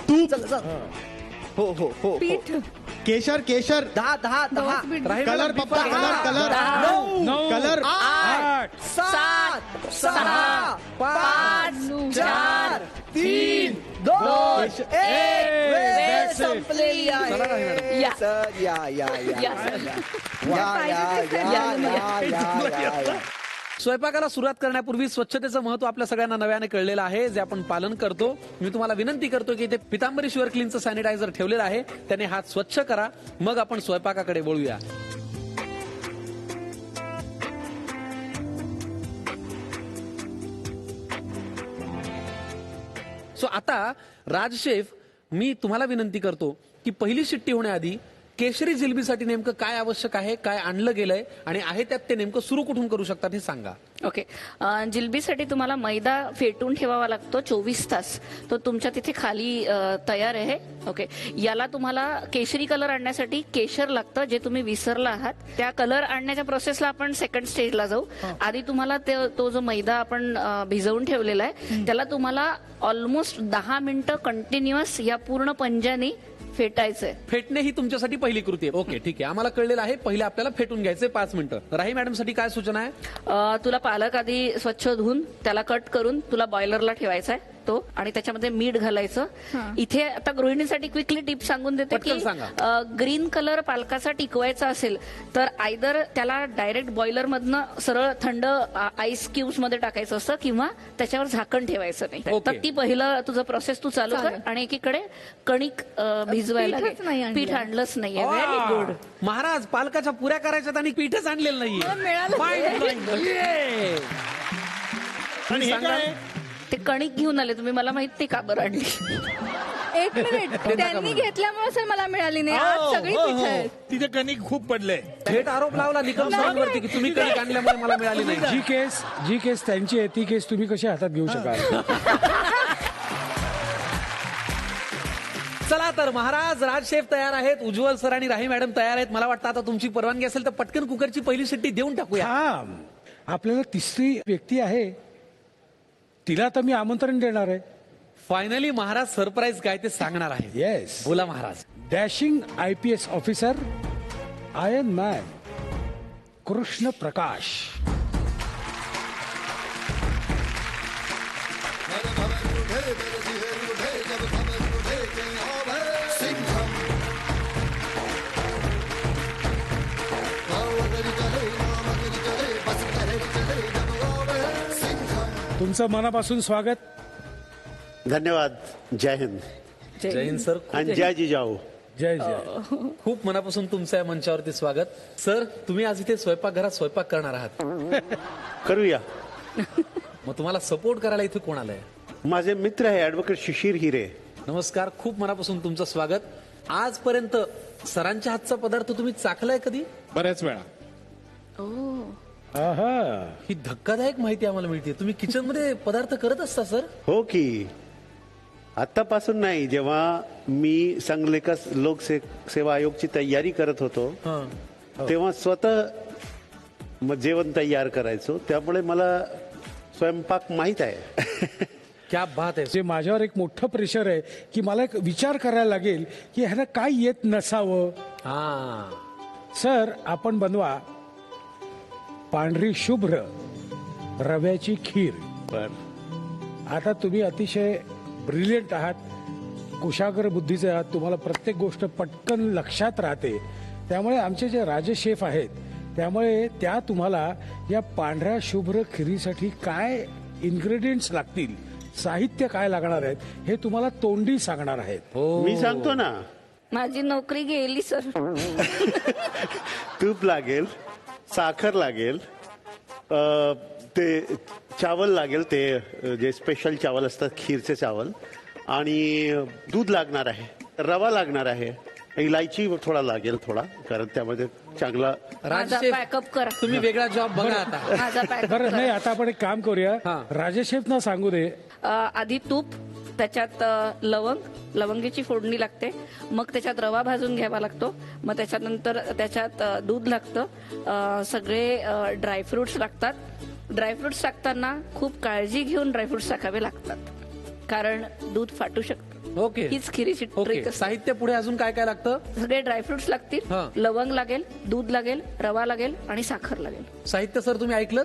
[SPEAKER 9] तूप. चल. हो.
[SPEAKER 5] पीठ,
[SPEAKER 4] केशर,
[SPEAKER 9] 10
[SPEAKER 5] गव्हाचं पीठ.
[SPEAKER 4] कलर पप्पा, कलर.
[SPEAKER 1] 9,
[SPEAKER 9] कलर 8 7 6 5 4 3 2 1 वेळ संपलेली आहे.
[SPEAKER 7] या.
[SPEAKER 9] सर, या.
[SPEAKER 2] स्वयंपाकाला सुरुवात करण्यापूर्वी स्वच्छतेचं महत्व आपल्या सगळ्यांना नव्याने कळलेलं आहे, जे आपण पालन करतो. मी तुम्हाला विनंती करतो की इथे पितांबरी शुअर क्लीनचं सॅनिटायझर ठेवलेलं आहे, त्याने हात स्वच्छ करा. मग आपण स्वयंपाकाकडे वळूया. सो आता राज शेफ, मी तुम्हाला विनंती करतो की पहिली शिट्टी होण्याआधी केशरी जिलबीसाठी नेमकं काय आवश्यक आहे, काय आणलं गेलंय आणि आहे त्यात ते नेमकं सुरू कुठून करू शकतात हे सांगा.
[SPEAKER 7] ओके. जिलबीसाठी तुम्हाला मैदा फेटून ठेवावा लागतो 24 तास. तो तुमच्या तिथे खाली तयार आहे. ओके. याला तुम्हाला केशरी कलर आणण्यासाठी केशर लागतं, जे तुम्ही विसरला आहात. त्या कलर आणण्याच्या प्रोसेसला आपण सेकंड स्टेजला जाऊ. आधी तुम्हाला तो जो मैदा आपण भिजवून ठेवलेला आहे त्याला तुम्हाला ऑलमोस्ट 10 मिनिटं कंटिन्युअस या पूर्ण पंजाने फेटायचंय.
[SPEAKER 2] फेटणे ही तुमच्यासाठी पहिली कृती आहे. ओके, ठीक आहे, आम्हाला कळलेलं आहे. पहिले आपल्याला फेटून घ्यायचे 5 मिनिटं. राही मॅडम साठी काय सूचना आहे?
[SPEAKER 7] तुला पालक आधी स्वच्छ धुवून त्याला कट करून तुला बॉयलरला ठेवायचा आहे तो, आणि त्याच्यामध्ये मीठ घालायचं. इथे आता गृहिणीसाठी क्विकली टिप सांगून देते की
[SPEAKER 2] पटकन सांगा.
[SPEAKER 7] ग्रीन कलर पालकाचा टिकवायचा असेल तर आयदर त्याला डायरेक्ट बॉयलर मधनं सरळ थंड आईस क्यूब्स मध्ये टाकायचं असतं किंवा त्याच्यावर झाकण ठेवायचं नाही.
[SPEAKER 2] ओके.
[SPEAKER 7] तर ती पहिलं तुझं प्रोसेस तू चालू कर. आणि एकीकडे कणिक भिजवायला
[SPEAKER 5] पीठच नाही
[SPEAKER 7] घे.
[SPEAKER 5] आणलंय.
[SPEAKER 7] पीठ आणलंच नाहीये. Very good.
[SPEAKER 2] महाराज पालकाच्या पुऱ्या करायच्यात आणि पीठच आणलेलं
[SPEAKER 5] मिळालं.
[SPEAKER 2] नाहीये.
[SPEAKER 3] आणि हे काय
[SPEAKER 7] ते कणिक घेऊन आले तुम्ही, मला माहित नाही का बरं आणली.
[SPEAKER 5] 1 मिनिट त्यांनी घेतल्यामुळे सर मला मिळाली नाही. आज सगळी पीठ आहेत.
[SPEAKER 3] तिथे कणिक खूप पडले.
[SPEAKER 2] थेट आरोप लावला निकम सरांवरती की तुम्ही कणिक आणल्यामुळे मला मिळाली नाही.
[SPEAKER 1] जी केस त्यांची आहे ती केस तुम्ही कशी हातात घेऊ शकाल?
[SPEAKER 2] चला तर महाराज, राज शेफ तयार आहेत, उज्ज्वल सर आणि राही मॅडम तयार आहेत. मला वाटतं आता तुमची परवानगी असेल तर पटकन कुकरची पहिली शिट्टी देऊन टाकूया.
[SPEAKER 1] आपल्याला तिसरी व्यक्ती आहे, तिला तर मी आमंत्रण देणार आहे.
[SPEAKER 2] फायनली महाराज सरप्राईज काय ते सांगणार आहे.
[SPEAKER 1] येस,
[SPEAKER 2] बोला महाराज.
[SPEAKER 1] Dashing IPS officer, iron man, Krishna Prakash. तुमचं मनापासून स्वागत.
[SPEAKER 11] धन्यवाद. जय हिंद.
[SPEAKER 2] जय हिंद सर.
[SPEAKER 11] आणि जय जिजाऊ.
[SPEAKER 1] जय जय.
[SPEAKER 2] खूप मनापासून तुमचं या मंचावरती स्वागत. सर, तुम्ही आज इथे स्वयंपाकघरात स्वयंपाक करणार आहात.
[SPEAKER 11] करूया.
[SPEAKER 2] मग तुम्हाला सपोर्ट करायला इथे कोण आलंय?
[SPEAKER 11] माझे मित्र आहे ऍडव्होकेट शिशिर हिरे.
[SPEAKER 2] नमस्कार, खूप मनापासून तुमचं स्वागत. आजपर्यंत सरांच्या हातचा पदार्थ तुम्ही चाखलाय कधी?
[SPEAKER 4] बऱ्याच वेळा.
[SPEAKER 2] ही धक्कादायक माहिती आम्हाला मिळते. तुम्ही किचन मध्ये पदार्थ करत असता सर?
[SPEAKER 11] हो की. आतापासून नाही, जेव्हा मी संघलेखा लोकसेवा आयोगची तयारी करत होतो तेव्हा स्वतः जेवण तयार करायचो, त्यामुळे मला स्वयंपाक माहित आहे.
[SPEAKER 2] क्या बात आहे.
[SPEAKER 1] जे माझ्यावर एक मोठं प्रेशर आहे की मला एक विचार करायला लागेल की ह्याला काय येत नसावं. सर, आपण बनवा पांढरी शुभ्र रव्याची खीर. आता तुम्ही अतिशय ब्रिलियंट आहात, कुशाग्र बुद्धीचे आहात, तुम्हाला प्रत्येक गोष्ट पटकन लक्षात राहते. त्यामुळे आमचे जे राजेश शेफ आहेत त्यामुळे त्या तुम्हाला या पांढऱ्या शुभ्र खिरीसाठी काय इन्ग्रेडियंट्स लागतील, साहित्य काय लागणार आहेत हे तुम्हाला तोंडी सांगणार आहेत.
[SPEAKER 11] मी सांगतो ना.
[SPEAKER 7] माझी नोकरी गेली सर.
[SPEAKER 11] तूप लागेल, साखर लागेल, ते चावल लागेल, ते जे स्पेशल चावल असतात खीरचे चावल, आणि दूध लागणार आहे, रवा लागणार आहे, इलायची थोडा लागेल थोडा, कारण त्यामध्ये चांगला.
[SPEAKER 7] पॅकअप करा.
[SPEAKER 2] तुम्ही वेगळा जॉब बघा आता.
[SPEAKER 7] माझा पॅकअप
[SPEAKER 1] बरं,
[SPEAKER 7] करा.
[SPEAKER 1] नाही, आता आपण एक काम करूया, राजेश शेफना सांगू दे.
[SPEAKER 7] आधी तूप, त्याच्यात लवंगीची फोडणी लागते, मग त्याच्यात रवा भाजून घ्यावा लागतो, मग त्याच्यानंतर त्याच्यात दूध लागतं, सगळे ड्रायफ्रुट्स लागतात. ड्रायफ्रुट्स टाकताना खूप काळजी घेऊन ड्रायफ्रुट्स टाकावे लागतात, कारण दूध फाटू शकतं.
[SPEAKER 2] ओके.
[SPEAKER 7] हीच खिरीची ट्रिक.
[SPEAKER 2] साहित्य पुढे अजून काय काय लागतं?
[SPEAKER 7] सगळे ड्रायफ्रुट्स लागतील, लवंग लागेल, दूध लागेल, रवा लागेल आणि साखर लागेल.
[SPEAKER 2] साहित्य सर तुम्ही ऐकलं?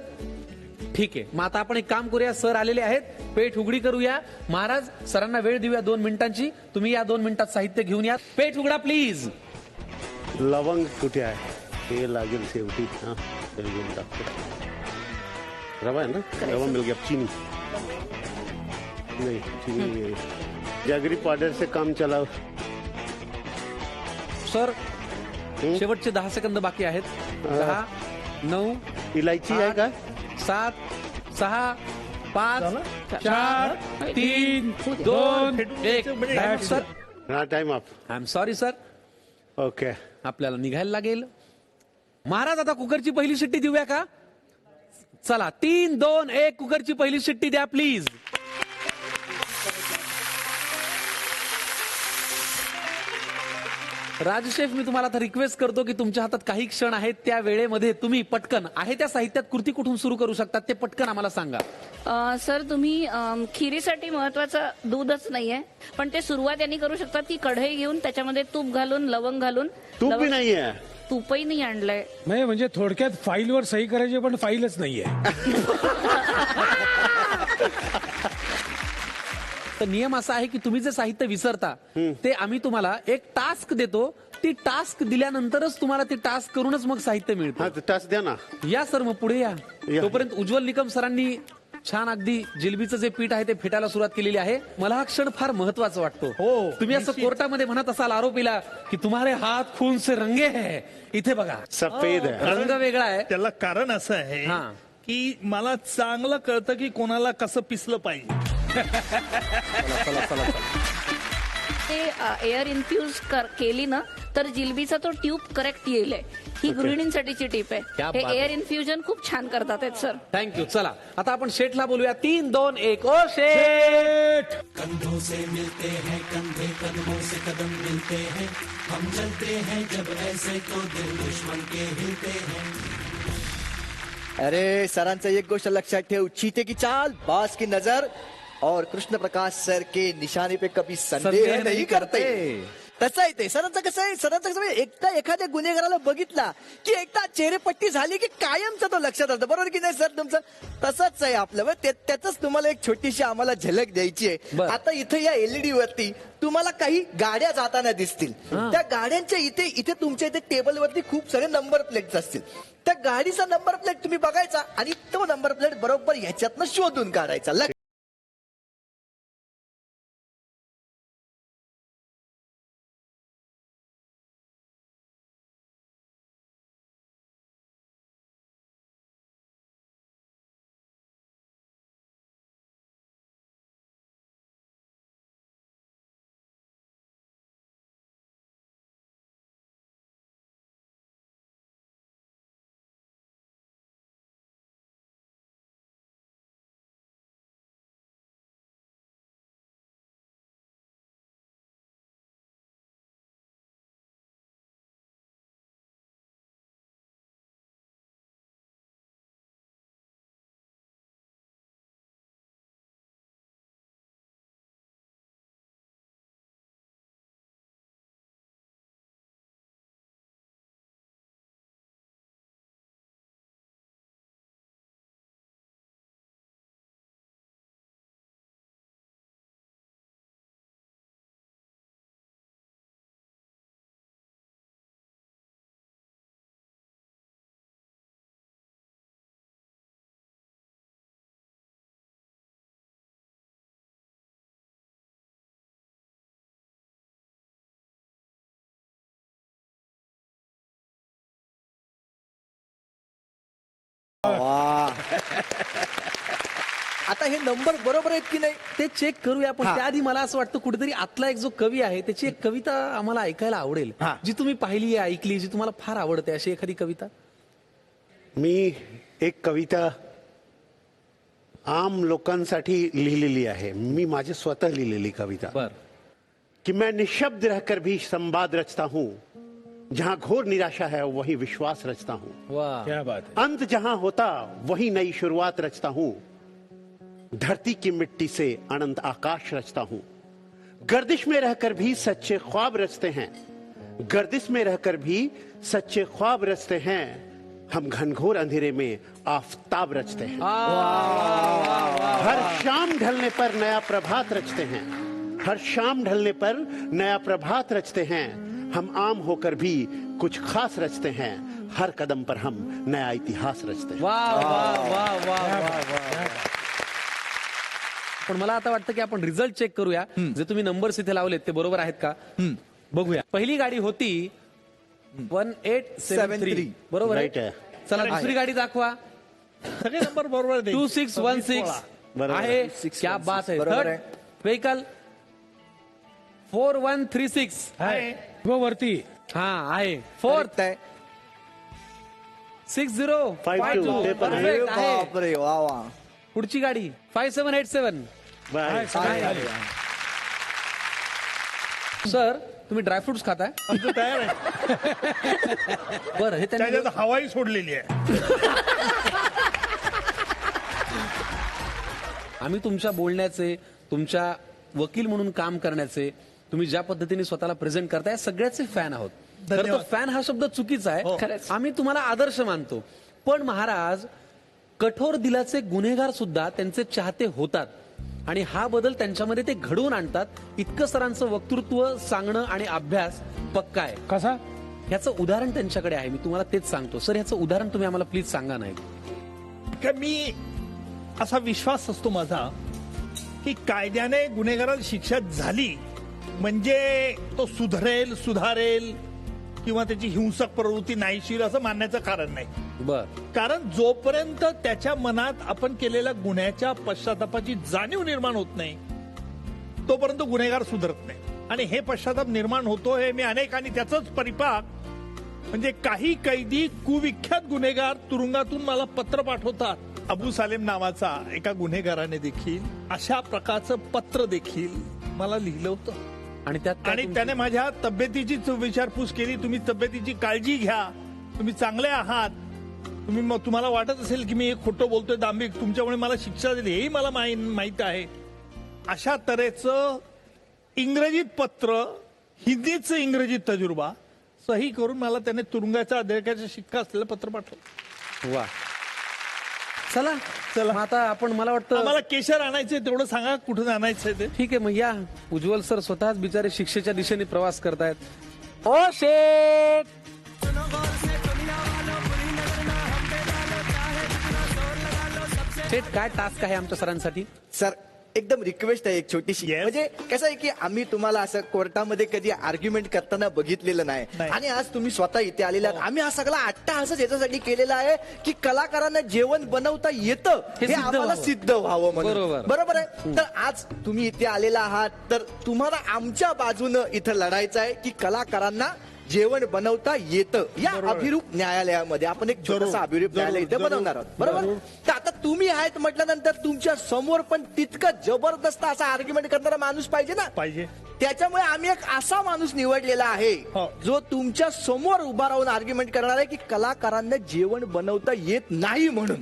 [SPEAKER 2] ठीक आहे, मग आता आपण एक काम करूया. सर आलेले आहेत, पेट उघडी करूया. महाराज, सरांना वेळ देऊया 2 मिनिटांची. तुम्ही या 2 मिनिटात साहित्य घेऊन या. पेट उघडा प्लीज.
[SPEAKER 11] लवंग कुठे आहे? हे लागेल शेवटी. हा, ते घेऊन टाकतो. रवा है ना? रवा मिल गया. चीनी नहीं, चीनी नहीं है. जैगरी पाउडर से काम चलाओ.
[SPEAKER 2] सर, शेवटचे 10 सेकंद बाकी आहेत. 10, 9,
[SPEAKER 11] इलायची आहे का?
[SPEAKER 2] 7, 6, 5, 4, 3, 2, 1. सर,
[SPEAKER 11] हा, time up.
[SPEAKER 2] I am sorry sir.
[SPEAKER 11] Okay.
[SPEAKER 2] आपल्याला निघायला लागेल. महाराज आता कुकरची पहिली शिट्टी देऊया का? चला 3, 2, 1 कुकरची पहिली शिट्टी द्या प्लीज. राजशेफ, मी तुम्हाला आता रिक्वेस्ट करतो की तुमच्या हातात काही क्षण आहेत, त्या वेळेमध्ये तुम्ही पटकन आहे त्या साहित्यात कृती कुठून सुरू करू शकतात ते पटकन आम्हाला सांगा.
[SPEAKER 7] सर तुम्ही खिरीसाठी महत्वाचं दूधच नाहीये, पण ते सुरुवात यांनी करू शकतात की कढई घेऊन त्याच्यामध्ये तूप घालून, लवंग घालून.
[SPEAKER 11] तूप भी नाही आहे.
[SPEAKER 7] तूपही नाही आणलंय.
[SPEAKER 1] म्हणजे थोडक्यात फाईलवर सही करायची पण फाईलच नाहीये.
[SPEAKER 2] तर नियम असा आहे की तुम्ही जे साहित्य विसरता ते आम्ही तुम्हाला एक टास्क देतो. ती टास्क दिल्यानंतरच तुम्हाला ती टास्क करूनच मग साहित्य मिळतं.
[SPEAKER 11] हा टास्क द्या ना.
[SPEAKER 2] या सर, मग पुढे या.
[SPEAKER 11] या.
[SPEAKER 2] तोपर्यंत उज्ज्वल निकम सरांनी छान अगदी जिलबीचं जे पीठ आहे ते फेटायला सुरुवात केलेली आहे. मला हा क्षण फार महत्वाचा वाटतो.
[SPEAKER 3] हो,
[SPEAKER 2] तुम्ही असं कोर्टामध्ये म्हणत असाल आरोपीला की तुम्हारे हात खून से रंगे है. इथे बघा
[SPEAKER 11] सफेद आहे.
[SPEAKER 2] रंग वेगळा आहे.
[SPEAKER 3] त्याला कारण असं आहे
[SPEAKER 2] हा.
[SPEAKER 3] की मला चांगलं कळतं की कोणाला कसं पिसलं पाहिजे.
[SPEAKER 7] ते एअर इन्फ्यूज केली ना तर जिलबीचा तो ट्यूब करेक्ट येईल. ही गृहिणींसाठीची टीप
[SPEAKER 2] क्या
[SPEAKER 7] आहे. हे
[SPEAKER 2] बात
[SPEAKER 7] एअर इन्फ्युजन खूप छान करतात आहेत सर.
[SPEAKER 2] थँक्यू. चला आता आपण शेठला बोलूया. 3, 2, 1 ओ शेठ.
[SPEAKER 8] कंधों से मिलते हैं कंधे कदमों से कदम मिलते हैं हम चलते हैं जब ऐसे तो दिल दुश्मन के हिलते हैं.
[SPEAKER 9] अरे सरांचं एक गोष्ट लक्षात ठेव, चीते की चाल बाज की नजर और कृष्ण प्रकाश सर के निशाने पे कभी संदेह नहीं करते. तसं आहे ते सरांचं. कसं आहे सरांचं कसं आहे, एकदा एखाद्या गुन्हेगाराला बघितला की एकदा चेहरेपट्टी झाली की कायमचं तो लक्षात असतं. बरोबर की नाही सर तुमचं? तसंच आहे आपलं. त्याच तुम्हाला एक छोटीशी आम्हाला झलक द्यायची आहे. आता इथे या एलईडी वरती तुम्हाला काही गाड्या जाताना दिसतील. त्या गाड्यांच्या इथे तुमच्या इथे टेबलवरती खूप सारे नंबर प्लेट्स असतील. त्या गाडीचा नंबर प्लेट तुम्ही बघायचा आणि तो नंबर प्लेट बरोबर ह्याच्यातनं शोधून काढायचा. आता हे नंबर बरोबर आहेत की नाही
[SPEAKER 2] ते चेक करूया. पण त्याआधी मला असं वाटतं कुठेतरी आतला एक जो कवी आहे त्याची एक कविता आम्हाला ऐकायला आवडेल. जी तुम्ही पाहिली आहे, ऐकली, जी तुम्हाला फार आवडते अशी एखादी कविता.
[SPEAKER 11] मी एक कविता आम लोकांसाठी लिहिलेली आहे. मी माझे स्वतः लिहिलेली कविता.
[SPEAKER 2] बर.
[SPEAKER 11] कि मैं निशब्द रहकर भी संवाद रचता हूँ. जहां घोर निराशा है वही विश्वास रचता हूँ.
[SPEAKER 2] वाह,
[SPEAKER 1] क्या बात है.
[SPEAKER 11] अंत जहां होता वही नई शुरुआत रचता हूँ. धरती की मिट्टी से अनंत आकाश रचता हूँ. गर्दिश में रहकर भी सच्चे ख्वाब रचते हैं. गर्दिश में रहकर भी सच्चे ख्वाब रचते हैं. हम घनघोर अंधेरे में आफताब रचते हैं. हर शाम ढलने पर नया प्रभात रचते हैं. हर शाम ढलने पर नया प्रभात रचते हैं. हम आम होकर भी कुछ खास रचते हैं. हर कदम पर हम नया इतिहास रचते हैं.
[SPEAKER 2] वाह वाह वाह वाह वाह. पण मला आता वाटतं की आपण रिझल्ट चेक करूया. जे तुम्ही नंबर्स इथे लावलेत ते बरोबर आहेत का बघूया. पहिली गाडी होती 1873. बरोबर
[SPEAKER 11] Right
[SPEAKER 2] आहे.
[SPEAKER 11] आहे.
[SPEAKER 2] चला दुसरी गाडी दाखवा.
[SPEAKER 3] सगळे नंबर बरोबर आहेत.
[SPEAKER 2] 2616
[SPEAKER 11] बरोबर
[SPEAKER 2] आहे. क्या बात आहे.
[SPEAKER 9] बरोबर
[SPEAKER 2] थर्ड
[SPEAKER 9] आहे.
[SPEAKER 2] व्हेकल 4136
[SPEAKER 1] आहे. वरती
[SPEAKER 2] हा आहे. फोर्थ
[SPEAKER 9] आहे
[SPEAKER 2] 6052.
[SPEAKER 11] ते पण आहे.
[SPEAKER 2] Perfect आहे.
[SPEAKER 9] बापरे वा वा.
[SPEAKER 2] पुढची गाडी 5787.
[SPEAKER 11] बाय.
[SPEAKER 2] सर तुम्ही ड्रायफ्रुट्स खाताय?
[SPEAKER 3] आमचं तयार आहे.
[SPEAKER 2] बरं हे त्यांनी
[SPEAKER 3] त्याच्यात हवाई सोडलेली आहे.
[SPEAKER 2] आम्ही तुमच्या बोलण्याचे, तुमच्या वकील म्हणून काम करण्याचे, तुम्ही ज्या पद्धतीने स्वतःला प्रेझेंट करताय सगळ्याचे फॅन आहोत. खरं तर
[SPEAKER 3] धन्यवाद.
[SPEAKER 2] फॅन हा शब्द चुकीचा आहे.
[SPEAKER 7] खरंच.
[SPEAKER 2] आम्ही तुम्हाला आदर्श मानतो. पण महाराज कठोर दिलाचे गुन्हेगार सुद्धा त्यांचे चाहते होतात आणि हा बदल त्यांच्यामध्ये ते घडवून आणतात. इतकं सरांचं वक्तृत्व सांगणं आणि अभ्यास पक्का आहे.
[SPEAKER 1] कसा?
[SPEAKER 2] ह्याचं उदाहरण त्यांच्याकडे आहे. मी तुम्हाला तेच सांगतो. सर ह्याचं उदाहरण तुम्ही आम्हाला प्लीज सांगा नाही.
[SPEAKER 3] का मी असा विश्वास असतो माझा की कायद्याने गुन्हेगाराला शिक्षा झाली म्हणजे तो सुधारेल किंवा त्याची हिंसक प्रवृत्ती नाहीशी असं मानण्याचं कारण नाही.
[SPEAKER 2] बर
[SPEAKER 3] कारण जोपर्यंत त्याच्या मनात आपण केलेल्या गुन्ह्याच्या पश्चातापाची जाणीव निर्माण होत नाही तोपर्यंत गुन्हेगार सुधारत नाही. आणि हे पश्चाताप निर्माण होतो हे मी अनेक आणि त्याचाच परिपाक म्हणजे काही कैदी कुविख्यात गुन्हेगार तुरुंगातून मला पत्र पाठवतात. अबू सालेम नावाचा एका गुन्हेगाराने देखील अशा प्रकारचं पत्र देखील मला लिहिलं होतं
[SPEAKER 2] आणि त्यात काय
[SPEAKER 3] आणि
[SPEAKER 2] तुमची-
[SPEAKER 3] त्याने माझ्या तब्येतीचीच विचारपूस केली. तुम्ही तब्येतीची काळजी घ्या, तुम्ही चांगले आहात, तुम्हाला वाटत असेल की मी एक खोटं बोलतोय दांभिक, तुमच्यामुळे मला शिक्षा दिली हेही मला माहित आहे. अशा तऱ्हेचं इंग्रजीत पत्र, हिंदीचं इंग्रजीत तजुर्बा सही करून मला त्याने तुरुंगाच्या अध्यक्षाचा शिक्का असलेलं पत्र पाठवलं.
[SPEAKER 2] वा चला
[SPEAKER 3] चला.
[SPEAKER 2] मग आता आपण मला वाटतं
[SPEAKER 3] आम्हाला केशर आणायचंय तेवढं सांगा कुठून आणायचंय ते.
[SPEAKER 2] ठीक आहे मग या. उज्ज्वल सर स्वतःच बिचारे शिक्षेच्या दिशेने प्रवास करतायत. ओ शेठ शेठ काय टास्क आहे आमच्या सरांसाठी?
[SPEAKER 9] सर एकदम रिक्वेस्ट आहे एक छोटीशी.
[SPEAKER 3] Yes.
[SPEAKER 9] म्हणजे कसं आहे की आम्ही तुम्हाला असं कोर्टामध्ये कधी आर्ग्युमेंट करताना बघितलेलं नाही
[SPEAKER 3] नाही.
[SPEAKER 9] आणि आज तुम्ही स्वतः इथे आलेला आहात. आम्ही हा सगळा अट्टाहासच याच्यासाठी केलेला आहे की कलाकारांना जेवण बनवता येतं
[SPEAKER 2] हे
[SPEAKER 9] हे
[SPEAKER 2] सिद्ध
[SPEAKER 9] आम्हाला
[SPEAKER 2] व्हावं.
[SPEAKER 9] सिद्ध व्हावं म्हणून.
[SPEAKER 2] बरोबर.
[SPEAKER 9] बरोबर आहे. तर आज तुम्ही इथे आलेला आहात तर तुम्हाला आमच्या बाजूनं इथं लढायचं आहे की कलाकारांना जेवण बनवता येतं. या अभिरूप न्यायालयामध्ये आपण एक छोटासा
[SPEAKER 3] जरूर,
[SPEAKER 9] अभिरूप न्यायालय इथे
[SPEAKER 3] जरूर,
[SPEAKER 9] बनवणार आहोत. बरोबर. तर आता तुम्ही आहेत म्हटल्यानंतर तुमच्या समोर पण तितकं जबरदस्त असा आर्ग्युमेंट करणारा माणूस पाहिजे ना.
[SPEAKER 3] पाहिजे.
[SPEAKER 9] त्याच्यामुळे आम्ही एक असा माणूस निवडलेला आहे
[SPEAKER 3] हो.
[SPEAKER 9] जो तुमच्या समोर उभा राहून आर्ग्युमेंट करणार आहे की कलाकारांना जेवण बनवता येत नाही म्हणून.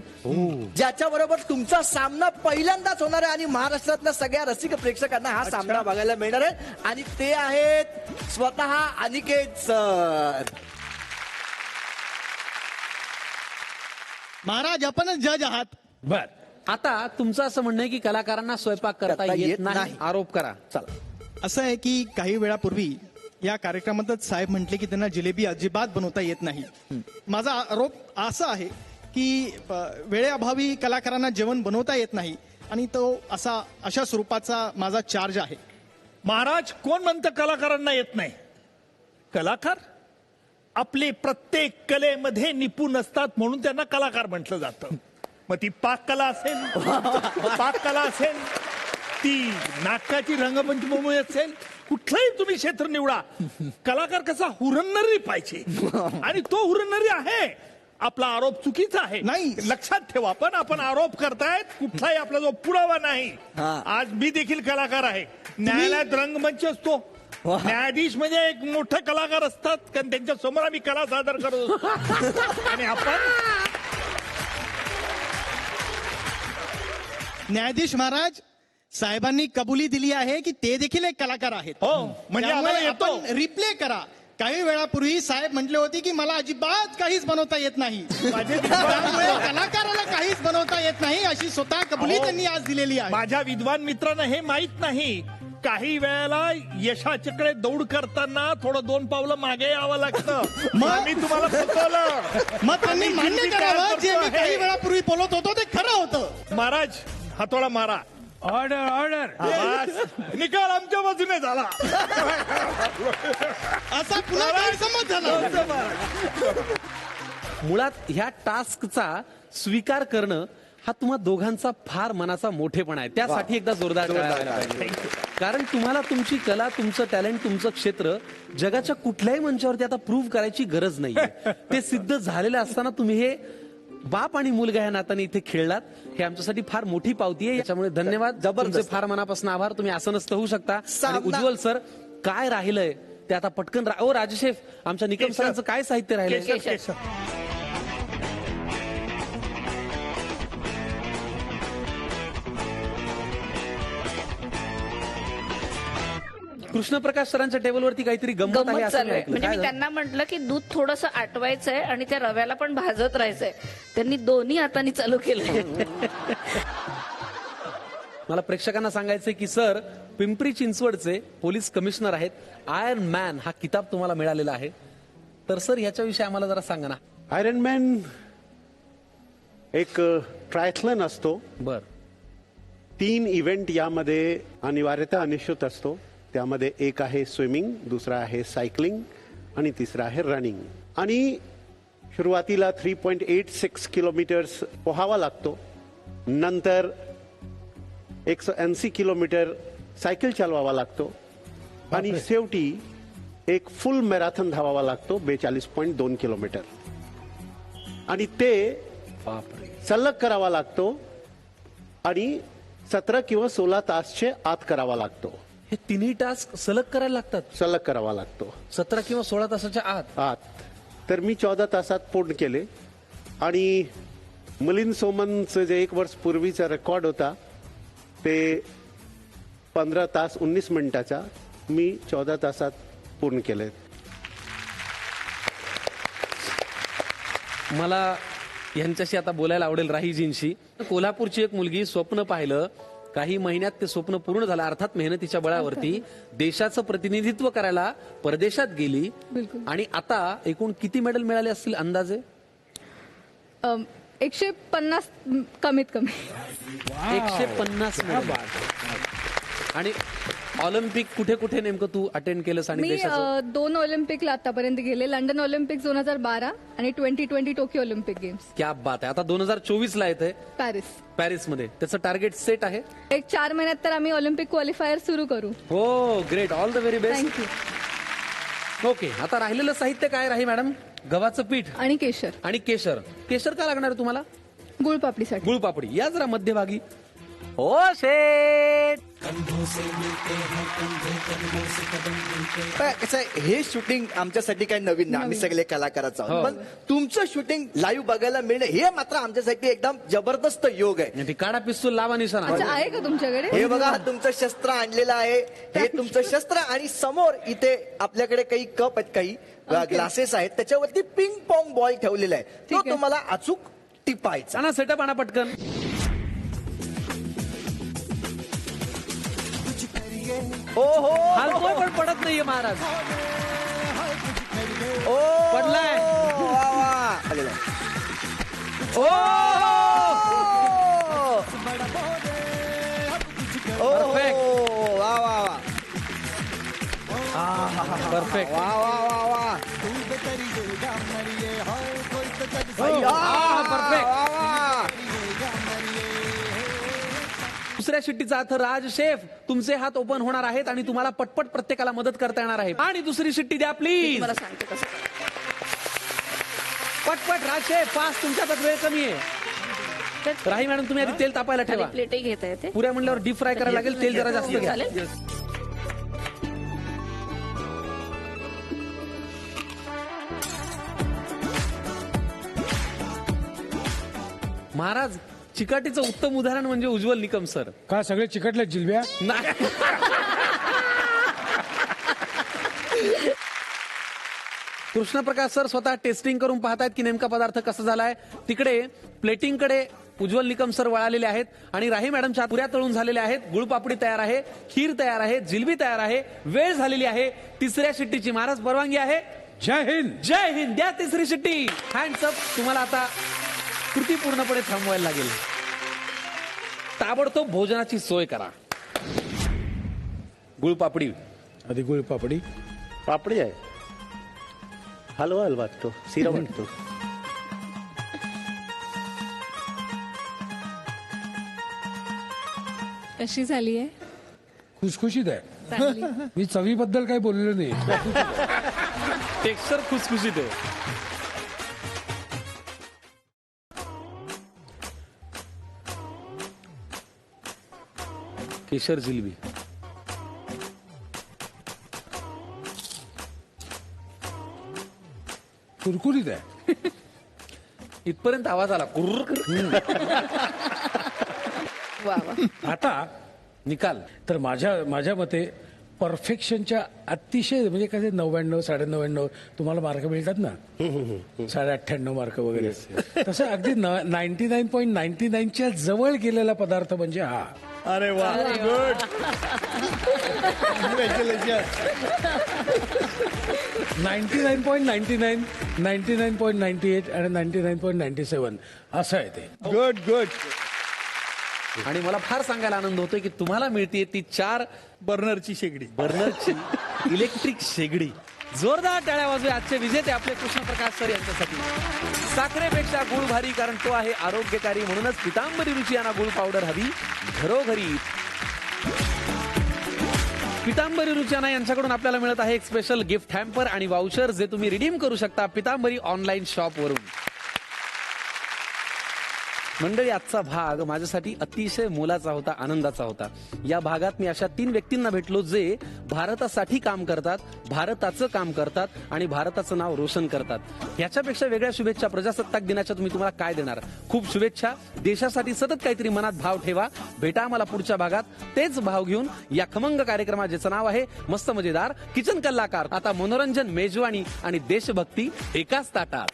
[SPEAKER 9] ज्याच्या बरोबर तुमचा सामना पहिल्यांदाच होणार आहे आणि महाराष्ट्रातल्या सगळ्या रसिक प्रेक्षकांना हा सामना बघायला मिळणार आहे आणि ते आहेत स्वतः अनिकेत सर.
[SPEAKER 4] महाराज आपणच जज आहात.
[SPEAKER 2] बर आता तुमचं असं म्हणणं आहे की कलाकारांना स्वयंपाक करता येत नाही. आरोप करा.
[SPEAKER 9] चला.
[SPEAKER 4] असं आहे की काही वेळापूर्वी या कार्यक्रमातच साहेब म्हटले की त्यांना जिलेबी अजिबात बनवता येत नाही. माझा आरोप असा आहे की वेळेअभावी कलाकारांना जेवण बनवता येत नाही आणि तो अशा स्वरूपाचा माझा चार्ज आहे.
[SPEAKER 3] महाराज कोण म्हणतं कलाकारांना येत नाही? कलाकार आपले प्रत्येक कलेमध्ये निपुण असतात म्हणून त्यांना कलाकार म्हटलं जातं. मग ती पाककला असेल, ती नाटकाची रंगमंच असेल, कुठलंही तुम्ही क्षेत्र निवडा, कलाकार कसा हुरणारी पाहिजे आणि तो हुरणारी आहे. आपला आरोप चुकीचा आहे
[SPEAKER 4] नाही.
[SPEAKER 3] लक्षात ठेवा. पण आपण आरोप करतायत कुठलाही आपला जो पुरावा नाही. आज मी देखील कलाकार आहे. न्यायालयात रंगमंच असतो. न्यायाधीश म्हणजे एक मोठे कलाकार असतात कारण त्यांच्या समोर आम्ही कला सादर करतो आणि आपण
[SPEAKER 4] न्यायाधीश महाराज साहेबांनी कबुली दिली आहे की ते देखील एक कलाकार आहेत.
[SPEAKER 3] हो म्हणजे आम्हाला येतो.
[SPEAKER 4] आपण रिप्ले करा. काही वेळापूर्वी साहेब म्हटले होते की मला अजिबात काहीच बनवता येत नाही. त्यामुळे कलाकाराला काहीच बनवता येत नाही अशी स्वतः कबुली त्यांनी आज दिलेली आहे.
[SPEAKER 3] माझ्या विद्वान मित्रांना हे माहित नाही. काही वेळेला यशाच्याकडे दौड करताना थोडं 2 पावलं मागे यावं लागतं. मी तुम्हाला फसवलं.
[SPEAKER 4] मग त्यांनी मान्य करावं जे मी काही वेळापूर्वी बोलत होतो ते खरं होतं.
[SPEAKER 3] महाराज हातोडा मारा.
[SPEAKER 1] ऑर्डर.
[SPEAKER 3] निकाल आमच्या बाजूने झाला.
[SPEAKER 4] असा पुन्हा गैरसमज झाला.
[SPEAKER 2] मुळात ह्या टास्कचा स्वीकार करणं हा तुम्हा दोघांचा फार मनाचा मोठेपणा आहे. त्यासाठी एकदा जोरदार टाळ्या वाजवायला पाहिजे. कारण तुम्हाला तुमची कला, तुमचं टॅलेंट, तुमचं क्षेत्र जगाच्या कुठल्याही मंचावरती आता प्रूव्ह करायची गरज नाही. ते सिद्ध झालेलं असताना तुम्ही हे बाप आणि मुलगा ह्या नात्याने इथे खेळलात, हे आमच्यासाठी फार मोठी पावती आहे. याच्यामुळे धन्यवाद, तुमचे फार मनापासून आभार. तुम्ही आसनस्थ होऊ शकता. आणि उज्ज्वल सर, काय राहिलंय ते आता पटकन राजशेफ, आमच्या निकम सरांचं काय साहित्य राहिलंय? कृष्णप्रकाश सरांच्या टेबलवरती काहीतरी गंमत आहे असं
[SPEAKER 7] चालू आहे.
[SPEAKER 2] ऐकलं.
[SPEAKER 7] म्हणजे
[SPEAKER 2] काय
[SPEAKER 7] मी त्यांना म्हटलं की दूध थोडंसं आटवायचंय आणि त्या रव्याला पण भाजत राहायचंय. त्यांनी दोन्ही हातांनी चालू केलंय.
[SPEAKER 2] मला प्रेक्षकांना सांगायचंय की सर पिंपरी चिंचवडचे पोलीस कमिशनर आहेत. आयर्न मॅन हा किताब तुम्हाला मिळालेला आहे. तर सर ह्याच्याविषयी आम्हाला जरा सांगा ना.
[SPEAKER 11] आयरन मॅन एक ट्रायथलन असतो.
[SPEAKER 2] बर.
[SPEAKER 11] 3 इव्हेंट यामध्ये अनिवार्यतः अनिश्चित असतो. त्यामध्ये एक आहे स्विमिंग, दुसरा आहे सायकलिंग आणि तिसरा आहे रनिंग. आणि सुरुवातीला 3.86 किलोमीटर्स पोहावा लागतो. नंतर 180 किलोमीटर सायकल चालवावा लागतो आणि शेवटी एक फुल मॅरेथॉन धावावा लागतो 42.2 किलोमीटर. आणि ते सलग करावा लागतो आणि 17 किंवा 16 तासचे आत करावा लागतो.
[SPEAKER 2] हे तिन्ही टास्क सलग करायला लागतात?
[SPEAKER 11] सलग करावा लागतो
[SPEAKER 2] 17 किंवा 16 तासाच्या आत.
[SPEAKER 11] तर मी 14 तासात पूर्ण केले. आणि मिलिंद सोमनचं जे 1 वर्ष पूर्वीचा रेकॉर्ड होता ते 15 तास 19 मिनिटाचा मी 14 तासात पूर्ण केले.
[SPEAKER 2] मला यांच्याशी आता बोलायला आवडेल राहीजींशी. कोल्हापूरची एक मुलगी स्वप्न पाहिलं, काही महिन्यात ते स्वप्न पूर्ण झालं. अर्थात मेहनतीच्या बळावरती देशाचं प्रतिनिधित्व करायला परदेशात गेली. आणि आता एकूण किती मेडल मिळाले असतील अंदाजे?
[SPEAKER 5] 150 कमीत कमी.
[SPEAKER 2] 150 मेडल. आणि ऑलिम्पिक कुठे कुठे नेमकं तू अटेंड केलंस? आणि
[SPEAKER 5] मी 2 ऑलिम्पिकला आतापर्यंत गेले. लंडन ऑलिम्पिक 2012 आणि 2020 टोकियो ऑलिम्पिक गेम्स.
[SPEAKER 2] क्या बात आहे. आता 2024 ला येते पॅरिस मध्ये. त्याचं टार्गेट सेट आहे?
[SPEAKER 5] एक 4 महिन्यात तर आम्ही ऑलिम्पिक क्वालिफायर सुरू करू.
[SPEAKER 2] हो, great. All the very best.
[SPEAKER 5] Thank you.
[SPEAKER 2] Okay, आता राहिलेलं साहित्य काय राही मॅडम? गव्हाचं पीठ
[SPEAKER 5] आणि केशर.
[SPEAKER 2] आणि केशर. केशर का लागणार तुम्हाला?
[SPEAKER 5] गुळपापडीसाठी.
[SPEAKER 2] गुळपापडी. या जरा मध्यभागी. हो शेठ.
[SPEAKER 9] कसं आहे, हे शूटिंग आमच्यासाठी काही नवीन नाही. आम्ही सगळे कलाकारच आहोत. पण तुमचं शूटिंग लाईव्ह बघायला मिळणं हे मात्र आमच्यासाठी एकदम जबरदस्त योग आहे.
[SPEAKER 2] काढा पिस्तूल, लावा निशाणा.
[SPEAKER 5] अच्छा, आहे का तुमच्याकडे?
[SPEAKER 9] हे बघा, तुमचं शस्त्र आणलेलं आहे. हे तुमचं शस्त्र. आणि समोर इथे आपल्याकडे काही कप आहेत, काही ग्लासेस आहेत. त्याच्यावरती पिंग पॉंग बॉल ठेवलेला आहे. तो तुम्हाला अचूक टिपायचा.
[SPEAKER 2] सेटअप आणा पटकन.
[SPEAKER 9] हो हो,
[SPEAKER 2] हलतोय पण पडत नाहीये महाराज.
[SPEAKER 9] ओ
[SPEAKER 2] पडलाय.
[SPEAKER 9] वा वा. आलेला आहे.
[SPEAKER 2] ओ
[SPEAKER 9] परफेक्ट. वा वा वा.
[SPEAKER 2] परफेक्ट.
[SPEAKER 9] वा वा वा वा.
[SPEAKER 2] परफेक्ट. दुसऱ्या शिट्टीचा अर्थ राज शेफ, तुमचे हात ओपन होणार आहेत आणि तुम्हाला पटपट प्रत्येकाला मदत करता येणार आहे. आणि दुसरी शिट्टी द्या प्लीज.
[SPEAKER 7] मला सांगते कसं.
[SPEAKER 2] पटपट राज शेफ, फास्ट. तुमच्यात वेळ कमी आहे. राही मॅडम, तुम्ही आधी तेल तापायला ठेवा.
[SPEAKER 7] प्लेटही घेता येते.
[SPEAKER 2] पुऱ्या म्हणल्यावर डीप फ्राय करायला लागेल. तेल जरा जास्त घ्या.
[SPEAKER 7] चालेल.
[SPEAKER 2] महाराज, चिकाटीचं उत्तम उदाहरण म्हणजे उज्ज्वल निकम सर.
[SPEAKER 1] का सगळे चिकटले जिलब्या?
[SPEAKER 2] नाही. कृष्णप्रकाश सर स्वतः टेस्टिंग करून पाहतायत की नेमका पदार्थ कसा झालाय. तिकडे प्लेटिंगकडे उज्ज्वल निकम सर वळालेले आहेत. आणि राही मॅडमच्या पुऱ्या तळून झालेल्या आहेत. गुळपापडी तयार आहे, खीर तयार आहे, जिलबी तयार आहे. वेळ झालेली आहे तिसऱ्या शिट्टीची. महाराज, परवानगी आहे?
[SPEAKER 1] जय हिंद.
[SPEAKER 2] जय हिंद. द्या तिसरी शिट्टी. Hands up. तुम्हाला आता कृती पूर्णपणे थांबवायला लागेल. ताबडतोब भोजनाची सोय करा. गुळपापडी.
[SPEAKER 1] आधी गुळपापडी.
[SPEAKER 11] पापडी आहे. हलवा वाटतो, शिरा वाटतो.
[SPEAKER 10] कशी झाली आहे?
[SPEAKER 1] खुसखुशीत आहे. मी चवीबद्दल काही बोललेलो नाही.
[SPEAKER 2] टेक्स्चर खुसखुशीत आहे. केशर जिलबी.
[SPEAKER 1] कुरकुरीत आहे.
[SPEAKER 2] इथपर्यंत आवाज आला कुर्र.
[SPEAKER 5] वा वा.
[SPEAKER 1] आता
[SPEAKER 2] निकाल.
[SPEAKER 1] तर माझ्या मते परफेक्शनच्या अतिशय म्हणजे कसे 99, 99.5 तुम्हाला मार्क मिळतात ना, 98.5 मार्क वगैरे, तसं अगदी 99.99च्या जवळ गेलेला पदार्थ म्हणजे हा.
[SPEAKER 3] अरे वा, गुड.
[SPEAKER 1] 99.99, 99.98 आणि 99.97 असं आहे ते.
[SPEAKER 3] Good good.
[SPEAKER 2] आणि मला फार सांगायला आनंद होतोय की तुम्हाला मिळते ती 4
[SPEAKER 3] बर्नरची शेगडी.
[SPEAKER 2] बर्नरची इलेक्ट्रिक शेगडी. जोरदार टाळ्या वाजवे आजचे विजेते आपले कृष्णप्रकाश सर यांच्यासाठी. साखरेपेक्षा गुळ भारी, कारण तो आहे आरोग्यकारी. म्हणूनच पितांबरी रुची यांना गुळ पावडर हवी घरोघरी. पितांबरी रुचियाना यांच्याकडून आपल्याला मिळत आहे एक स्पेशल गिफ्ट हॅम्पर आणि वाउचर, जे तुम्ही रिडीम करू शकता पितांबरी ऑनलाईन शॉप वरून. मंडळी, आजचा भाग माझ्यासाठी अतिशय मोलाचा होता, आनंदाचा होता. या भागात मी अशा 3 व्यक्तींना भेटलो जे भारतासाठी काम करतात, भारताचं काम करतात आणि भारताचं नाव रोशन करतात. ह्याच्यापेक्षा वेगळ्या शुभेच्छा प्रजासत्ताक दिनाच्या तुम्हाला काय देणार. खूप शुभेच्छा. देशासाठी सतत काहीतरी मनात भाव ठेवा. भेटा आम्हाला पुढच्या भागात तेच भाव घेऊन या खमंग कार्यक्रमात, ज्याचं नाव आहे मस्त मजेदार किचन कलाकार. आता मनोरंजन, मेजवानी आणि देशभक्ती एकाच ताटात.